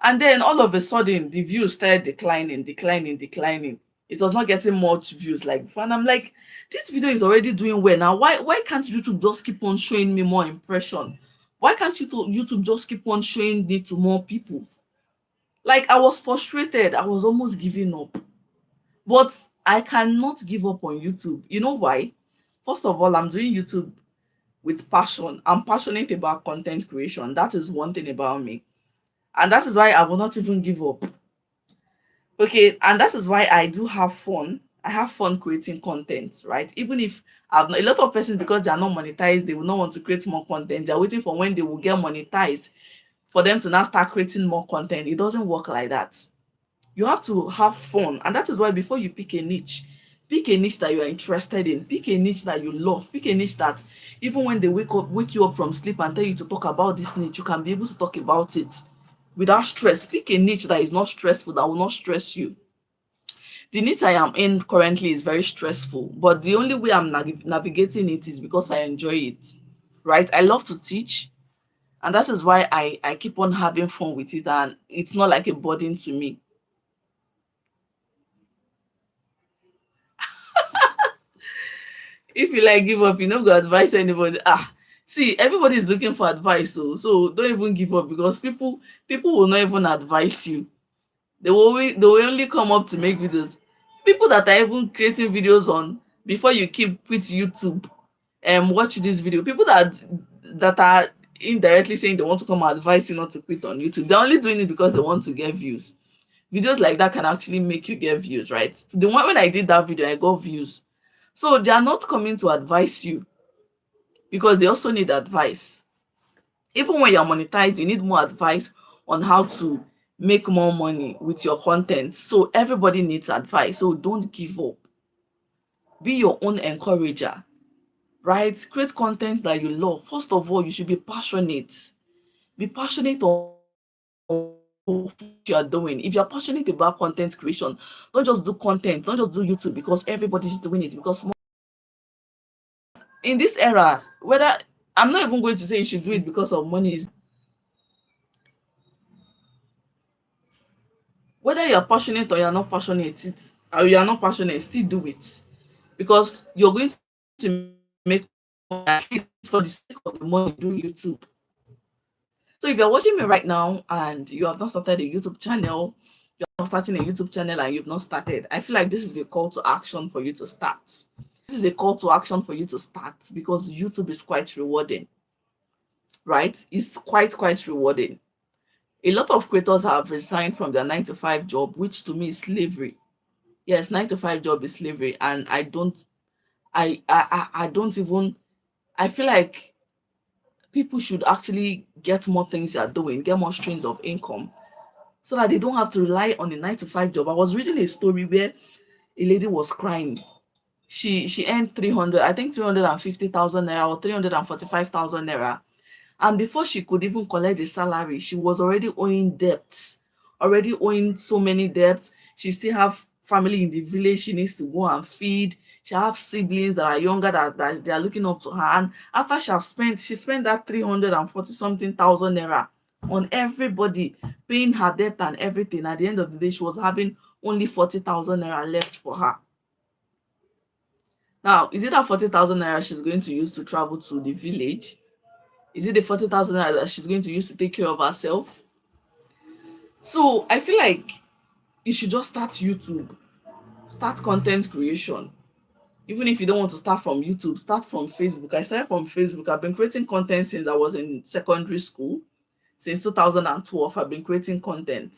And then all of a sudden, the views started declining. It was not getting much views like before. And I'm like, this video is already doing well. Now, why can't YouTube just keep on showing me more impression? Why can't YouTube just keep on showing it to more people? Like, I was frustrated. I was almost giving up. But I cannot give up on YouTube. You know why? First of all, I'm doing YouTube with passion. I'm passionate about content creation. That is one thing about me. And that is why I will not even give up. Okay, and that is why I do have fun. I have fun creating content, right? Even if I've a lot of persons, because they are not monetized, they will not want to create more content. They're waiting for when they will get monetized for them to now start creating more content. It doesn't work like that. You have to have fun, and that is why before you pick a niche that you are interested in, pick a niche that you love, pick a niche that even when they wake you up from sleep and tell you to talk about this niche, you can be able to talk about it without stress. Pick a niche that is not stressful, that will not stress you. The niche I am in currently is very stressful, but the only way I'm navigating it is because I enjoy it, right? I love to teach, and that is why I keep on having fun with it, and it's not like a burden to me. If you like give up, you no go advise anybody. See, everybody is looking for advice, so don't even give up, because people will not even advise you. They will only come up to make videos. People that are even creating videos on before you keep quit YouTube and watch this video. People that are indirectly saying they want to come and advise you not to quit on YouTube. They're only doing it because they want to get views. Videos like that can actually make you get views, right? The one when I did that video, I got views. So they are not coming to advise you because they also need advice. Even when you're monetized, you need more advice on how to make more money with your content. So everybody needs advice. So don't give up. Be your own encourager, right? Create content that you love. First of all, you should be passionate. Be passionate on what you are doing. If you're passionate about content creation, don't just do content, don't just do YouTube because everybody's doing it. Because in this era, whether I'm not even going to say you should do it because of money, is whether you're passionate or you're not passionate, or you're not passionate, still do it because you're going to make money, at least for the sake of the money. Do YouTube. So if you're watching me right now and you have not started a YouTube channel, you're not starting a YouTube channel and you've not started, I feel like this is a call to action for you to start. This is a call to action for you to start because YouTube is quite rewarding, right? It's quite rewarding. A lot of creators have resigned from their 9 to 5 job, which to me is slavery. Yes, 9 to 5 job is slavery, and I don't even. I feel like people should actually get more things they're doing, get more streams of income, so that they don't have to rely on a 9 to 5 job. I was reading a story where a lady was crying. She earned 300, I think 350,000 naira or 345,000 naira. And before she could even collect the salary, she was already owing debts, already owing so many debts. She still have family in the village she needs to go and feed. She have siblings that are younger that they are looking up to her. And after she spent that 340 something thousand naira on everybody, paying her debt and everything. At the end of the day, she was having only 40,000 naira left for her. Now, is it that 40,000 naira she's going to use to travel to the village? Is it the 40,000 naira that she's going to use to take care of herself? So I feel like you should just start YouTube, start content creation. Even if you don't want to start from YouTube, start from Facebook. I started from Facebook. I've been creating content since I was in secondary school. Since 2012, I've been creating content.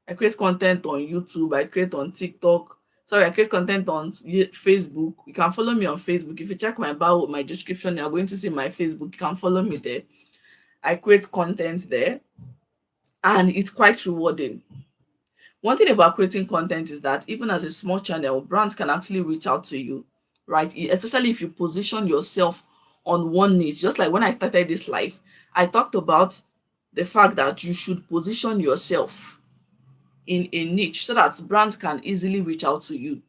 I create content on YouTube, I create on TikTok. Sorry, I create content on Facebook. You can follow me on Facebook. If you check my bio, my description, you're going to see my Facebook. You can follow me there. I create content there, and it's quite rewarding. One thing about creating content is that even as a small channel, brands can actually reach out to you, right? Especially if you position yourself on one niche. Just like when I started this life, I talked about the fact that you should position yourself in a niche so that brands can easily reach out to you,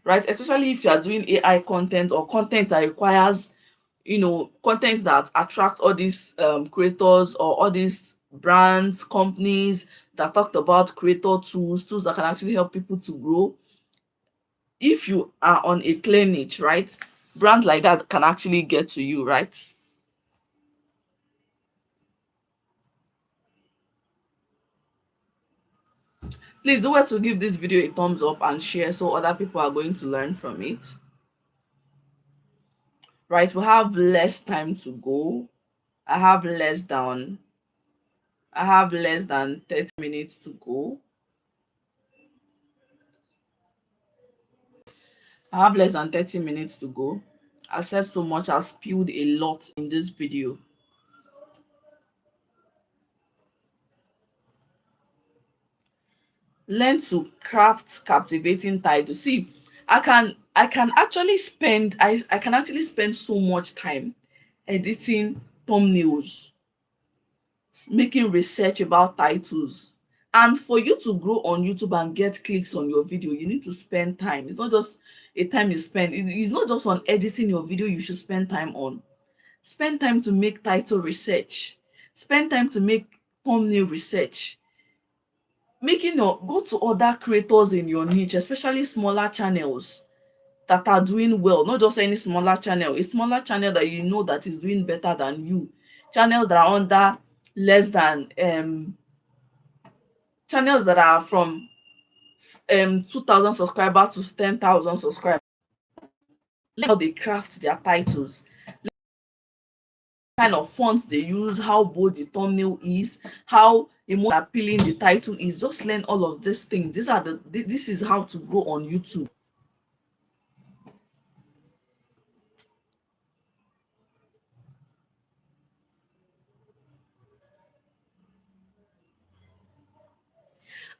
right? Especially if you are doing AI content or content that requires, content that attract all these creators or all these brands, companies that talked about creator tools that can actually help people to grow. If you are on a clear niche, right, brands like that can actually get to you, right? Please do well to give this video a thumbs up and share so other people are going to learn from it. Right, we have less time to go. I have less than 30 minutes to go. I have less than 30 minutes to go. I said so much, I spilled a lot in this video. Learn to craft captivating titles. See, I can actually spend so much time editing thumbnails, making research about titles. And for you to grow on YouTube and get clicks on your video, you need to spend time. It's not just a time you spend. It's not just on editing your video you should spend time on. Spend time to make title research. Spend time to make thumbnail research. Making your go to other creators in your niche, especially smaller channels that are doing well. Not just any smaller channel, a smaller channel that you know that is doing better than you. Channels that are under less than channels that are from 2,000 subscribers to 10,000 subscribers. Learn how they craft their titles, kind of fonts they use, how bold the thumbnail is, how emotionally appealing the title is. Just learn all of these things. This is how to grow on YouTube.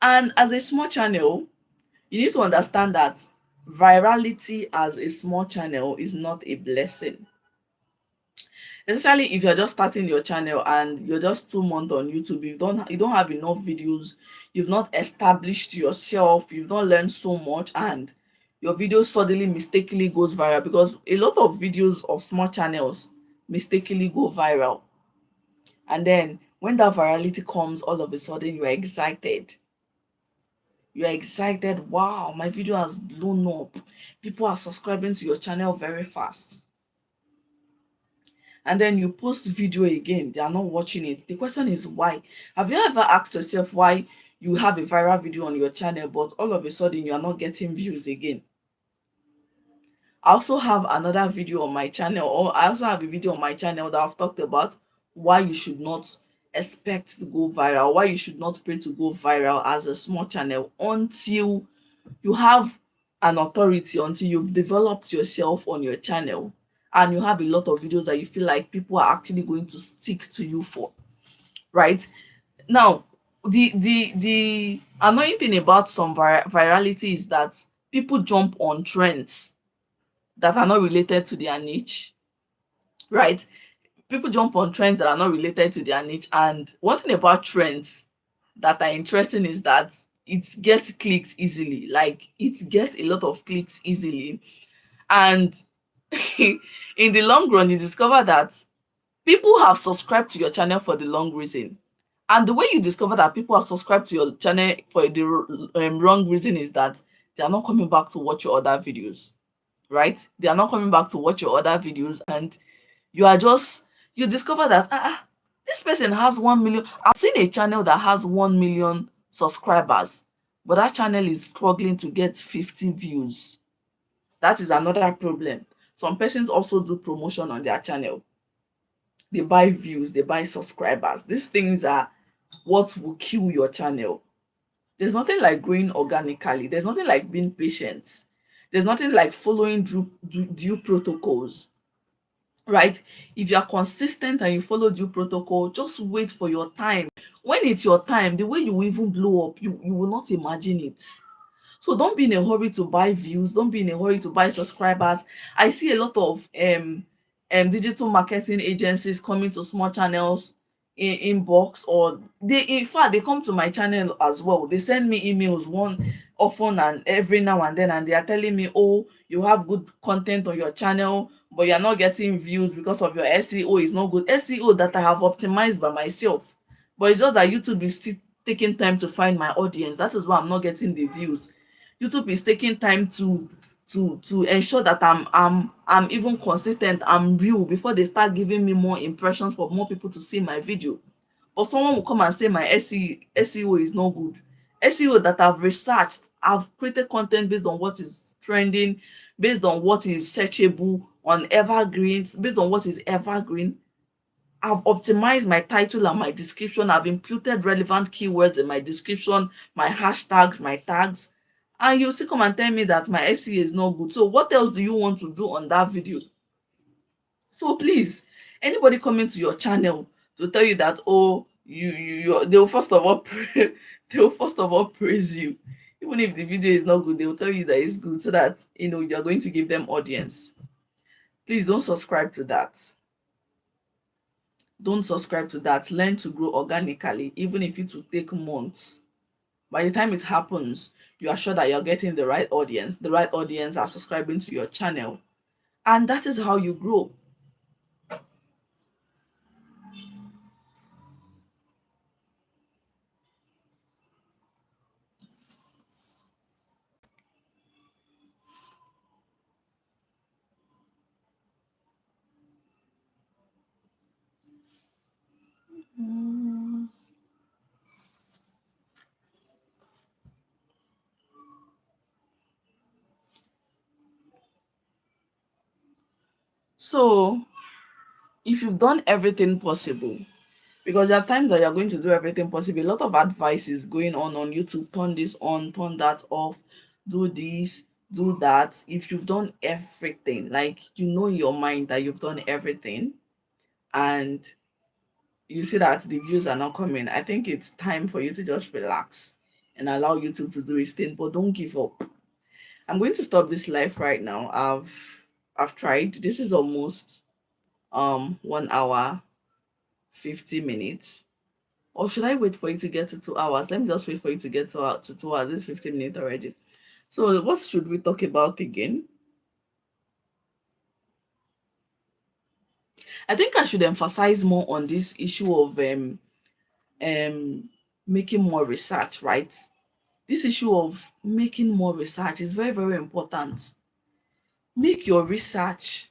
And as a small channel, you need to understand that virality as a small channel is not a blessing. Especially if you're just starting your channel and you're just 2 months on YouTube, you don't have enough videos, you've not established yourself, you've not learned so much, and your video suddenly mistakenly goes viral, because a lot of videos of small channels mistakenly go viral. And then when that virality comes, all of a sudden you are excited. You are excited. Wow, my video has blown up. People are subscribing to your channel very fast. And then you post video again, they are not watching it. The question is why? Have you ever asked yourself why you have a viral video on your channel but all of a sudden you are not getting views again? I also have another video on my channel, or I also have a video on my channel that I've talked about why you should not expect to go viral, why you should not pray to go viral as a small channel until you have an authority, until you've developed yourself on your channel and you have a lot of videos that you feel like people are actually going to stick to you for, right? Now, the annoying thing about some virality is that people jump on trends that are not related to their niche, right? People jump on trends that are not related to their niche. And one thing about trends that are interesting is that it gets clicks easily. Like, it gets a lot of clicks easily. And in the long run, you discover that people have subscribed to your channel for the long reason. And the way you discover that people have subscribed to your channel for the wrong reason is that they are not coming back to watch your other videos, right? They are not coming back to watch your other videos, and you discover that this person has 1 million. I've seen a channel that has 1 million subscribers, but that channel is struggling to get 50 views. That is another problem. Some persons also do promotion on their channel. they buy views, they buy subscribers. These things are what will kill your channel. There's nothing like growing organically. There's nothing like being patient. There's nothing like following due protocols, right? If you are consistent and you follow due protocol, just wait for your time. When it's your time, the way you will even blow up, you will not imagine it. So don't be in a hurry to buy views. Don't be in a hurry to buy subscribers. I see a lot of digital marketing agencies coming to small channels in inbox, or they, in fact, they come to my channel as well. They send me emails one often and every now and then, and they are telling me, oh, you have good content on your channel, but you're not getting views because of your SEO is not good. SEO that I have optimized by myself, but it's just that YouTube is still taking time to find my audience. That is why I'm not getting the views. YouTube is taking time to ensure that I'm even consistent, I'm real, before they start giving me more impressions for more people to see my video. But someone will come and say my SEO is not good. SEO that I've researched, I've created content based on what is trending, based on what is searchable on evergreens, based on what is evergreen. I've optimized my title and my description. I've imputed relevant keywords in my description, my hashtags, my tags. And you still come and tell me that my SEO is not good. So what else do you want to do on that video? So please, anybody coming to your channel to tell you that, oh, they'll first of all they'll first of all praise you. Even if the video is not good, they'll tell you that it's good, so that you're going to give them audience. Please don't subscribe to that. Don't subscribe to that. Learn to grow organically, even if it will take months. By the time it happens, you are sure that you're getting the right audience. The right audience are subscribing to your channel. And that is how you grow. So, if you've done everything possible, because there are times that you're going to do everything possible, a lot of advice is going on YouTube. Turn this on, turn that off, do this, do that. If you've done everything, like in your mind that you've done everything, and you see that the views are not coming, I think it's time for you to just relax and allow YouTube to do its thing. But don't give up. I'm going to stop this live right now. I've tried. This is almost 1 hour 50 minutes. Or should I wait for you to get to 2 hours? Let me just wait for you to get to 2 hours. It's 15 minutes already. So what should we talk about again? I think I should emphasize more on this issue of um making more research, right? This issue of making more research is very, very important. Make your research.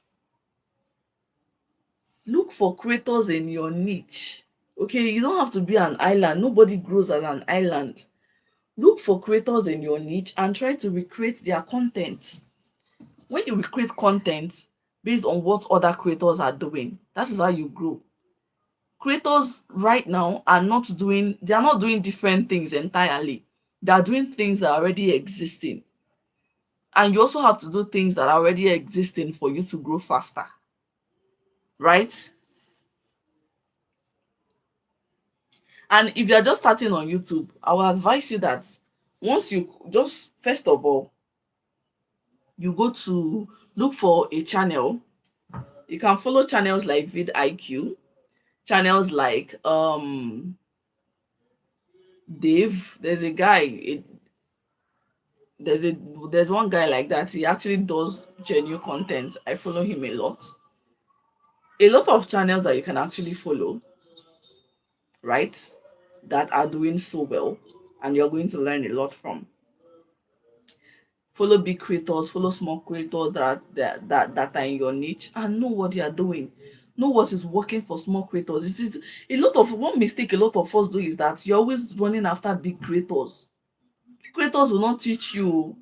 Look for creators in your niche. Okay, you don't have to be an island. Nobody grows as an island. Look for creators in your niche and try to recreate their content. When you recreate content based on what other creators are doing, that is how you grow. Creators right now they are not doing different things entirely. They are doing things that are already existing. And you also have to do things that are already existing for you to grow faster, right? And if you're just starting on YouTube, I will advise you that once you just, first of all, you go to look for a channel. You can follow channels like vidIQ, channels like Dave. There's a there's one guy like that. He actually does genuine content. I follow him a lot. A lot of channels that you can actually follow, right? That are doing so well, and you're going to learn a lot from. Follow big creators, follow small creators that are in your niche, and know what they are doing. Know what is working for small creators. It is a lot of one mistake a lot of us do is that you're always running after big creators. Big creators will not teach you.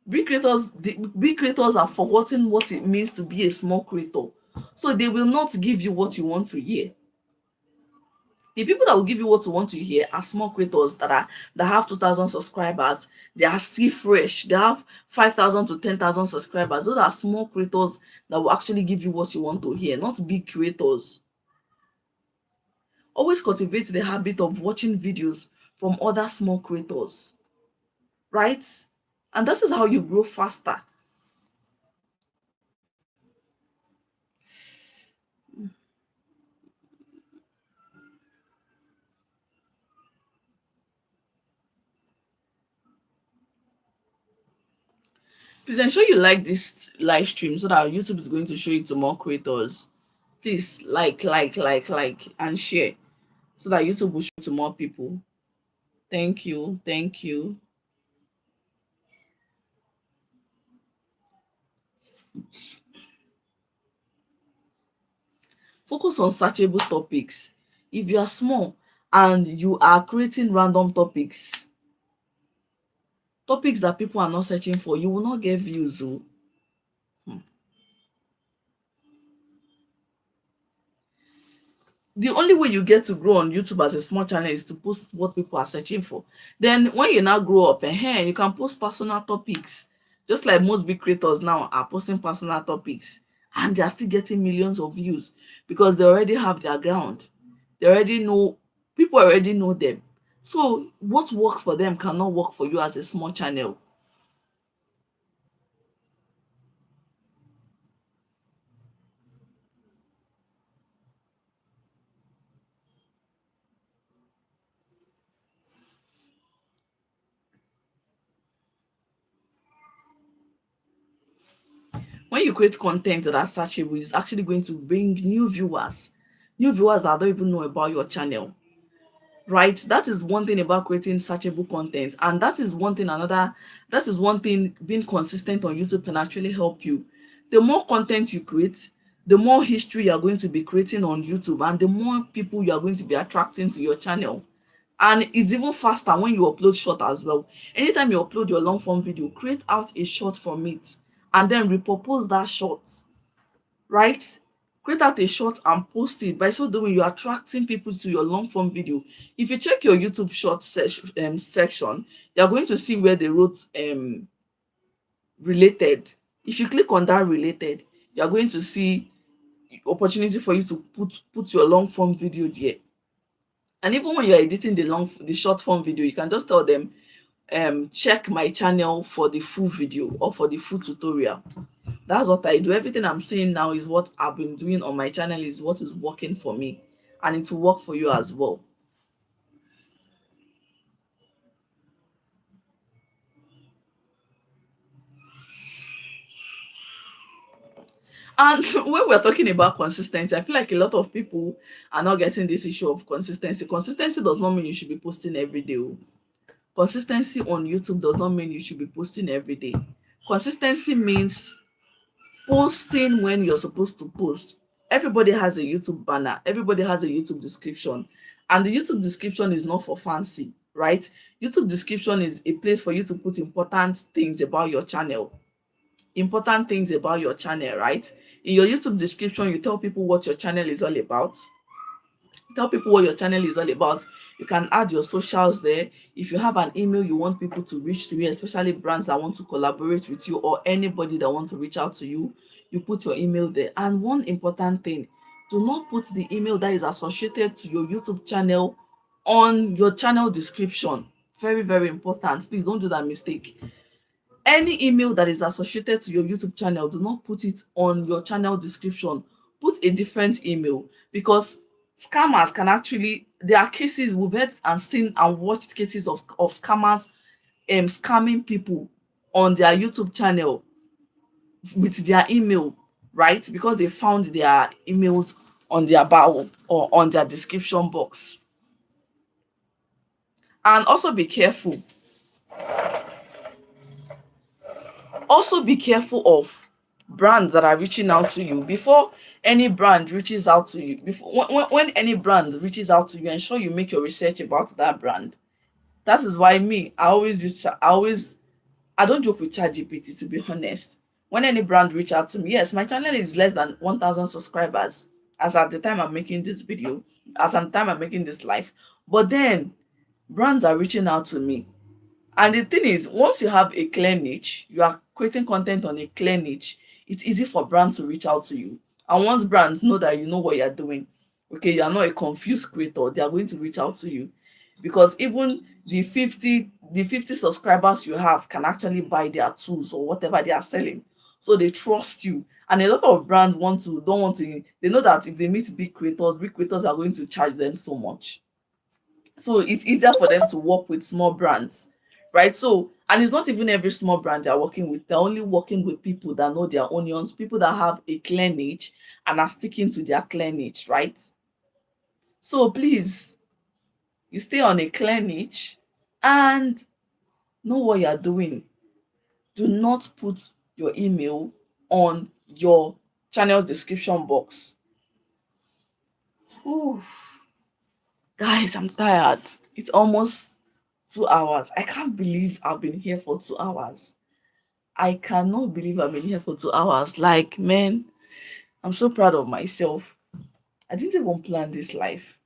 Big creators have forgotten what it means to be a small creator. So they will not give you what you want to hear. The people that will give you what you want to hear are small creators that have 2,000 subscribers. They are still fresh. They have 5,000 to 10,000 subscribers. Those are small creators that will actually give you what you want to hear, not big creators. Always cultivate the habit of watching videos from other small creators, right? And that is how you grow faster. Please ensure you like this live stream so that YouTube is going to show it to more creators. Please like, and share so that YouTube will show it to more people. Thank you. Thank you. Focus on searchable topics. If you are small and you are creating random topics that people are not searching for, you will not get views. Oh. The only way you get to grow on YouTube as a small channel is to post what people are searching for. Then when you now grow up, you can post personal topics. Just like most big creators now are posting personal topics, and they are still getting millions of views because they already have their ground. They already know, people already know them. So what works for them cannot work for you as a small channel. When you create content that are searchable, it's actually going to bring new viewers that don't even know about your channel, right? That is one thing about creating searchable content, and that is one thing being consistent on YouTube can actually help you. The more content you create, the more history you are going to be creating on YouTube, and the more people you are going to be attracting to your channel. And it's even faster when you upload short as well. Anytime you upload your long form video, create out a short from it and then repurpose that short, right? Create out a short and post it. By so doing, you're attracting people to your long form video. If you check your YouTube short section, you're going to see where they wrote related. If you click on that related, you're going to see opportunity for you to put your long form video there. And even when you're editing the short form video, you can just tell them check my channel for the full video or for the full tutorial. That's what I do. Everything I'm saying now is what I've been doing on my channel, is what is working for me, and it will work for you as well. And when we're talking about consistency, I feel like a lot of people are not getting this issue of consistency. Consistency does not mean you should be posting every day. Oh. Consistency on YouTube does not mean you should be posting every day. Consistency means posting when you're supposed to post. Everybody has a YouTube banner, everybody has a YouTube description, and the YouTube description is not for fancy, right? YouTube description is a place for you to put important things about your channel. Important things about your channel, right? In your YouTube description, you tell people what your channel is all about. Tell people what your channel is all about. You can add your socials there. If you have an email you want people to reach to you, especially brands that want to collaborate with you or anybody that want to reach out to you, you put your email there. And one important thing, do not put the email that is associated to your YouTube channel on your channel description. Very, very important. Please don't do that mistake. Any email that is associated to your YouTube channel, do not put it on your channel description. Put a different email, because scammers can actually, there are cases we've heard and seen and watched cases of scammers scamming people on their YouTube channel with their email, right? Because they found their emails on their bio or on their description box. And also be careful of brands that are reaching out to you. Before any brand reaches out to you, before when any brand reaches out to you, ensure you make your research about that brand. That is why me, I always I don't joke with ChatGPT, to be honest. When any brand reach out to me, yes, my channel is less than 1,000 subscribers as at the time I'm making this video, as at the time I'm making this live. But then brands are reaching out to me. And the thing is, once you have a clear niche, you are creating content on a clear niche, it's easy for brands to reach out to you. And once brands know that you know what you're doing, okay, you are not a confused creator, they are going to reach out to you. Because even the 50 subscribers you have can actually buy their tools or whatever they are selling. So they trust you. And a lot of brands don't want to, they know that if they meet big creators are going to charge them so much, so it's easier for them to work with small brands, right? So, and it's not even every small brand they're working with, they're only working with people that know their onions, people that have a clear niche and are sticking to their clear niche, right? So please, you stay on a clear niche and know what you're doing. Do not put your email on your channel's description box. Oof. Guys, I'm tired. It's almost 2 hours. I can't believe I've been here for 2 hours. I cannot believe I've been here for 2 hours. Like, man, I'm so proud of myself. I didn't even plan this life.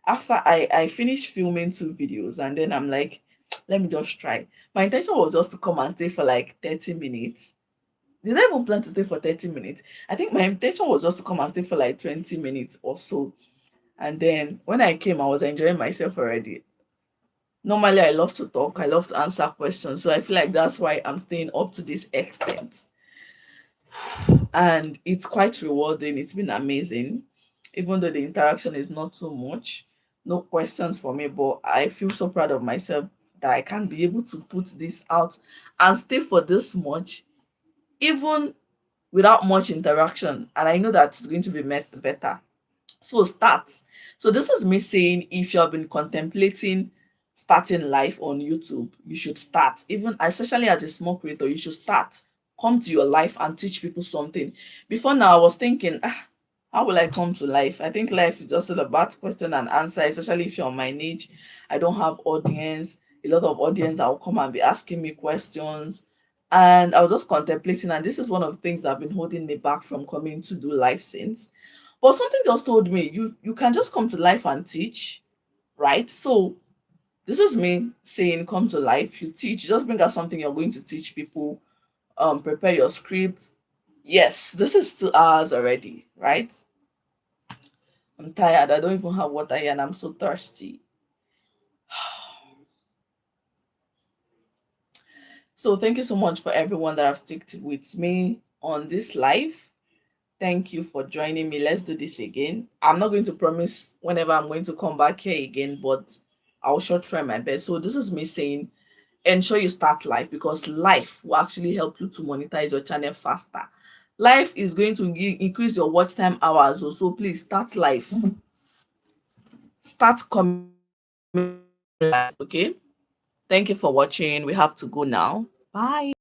After I finished filming 2 videos, and then I'm like, let me just try. My intention was just to come and stay for like 30 minutes. Did I even plan to stay for 30 minutes? I think my intention was just to come and stay for like 20 minutes or so. And then when I came, I was enjoying myself already. Normally, I love to talk, I love to answer questions. So I feel like that's why I'm staying up to this extent. And it's quite rewarding. It's been amazing. Even though the interaction is not too much, no questions for me, but I feel so proud of myself that I can be able to put this out and stay for this much, even without much interaction. And I know that it's going to be met better. So start. So this is me saying, if you have been contemplating starting life on YouTube, you should start. Even especially as a small creator, you should start. Come to your life and teach people something. Before now, I was thinking, how will I come to life? I think life is just all about question and answer, especially if you're on my niche. I don't have audience, a lot of audience that will come and be asking me questions. And I was just contemplating, and this is one of the things that have been holding me back from coming to do life since. But something just told me, you can just come to life and teach, right? So this is me saying, come to life, you teach, just bring out something you're going to teach people, prepare your script. Yes, this is 2 hours already, right? I'm tired. I don't even have water here and I'm so thirsty. So thank you so much for everyone that have sticked with me on this live. Thank you for joining me. Let's do this again. I'm not going to promise whenever I'm going to come back here again, but I'll sure try my best. So this is me saying, ensure you start life, because life will actually help you to monetize your channel faster. Life is going to increase your watch time hours. So please start life. Start coming live. Okay. Thank you for watching. We have to go now. Bye.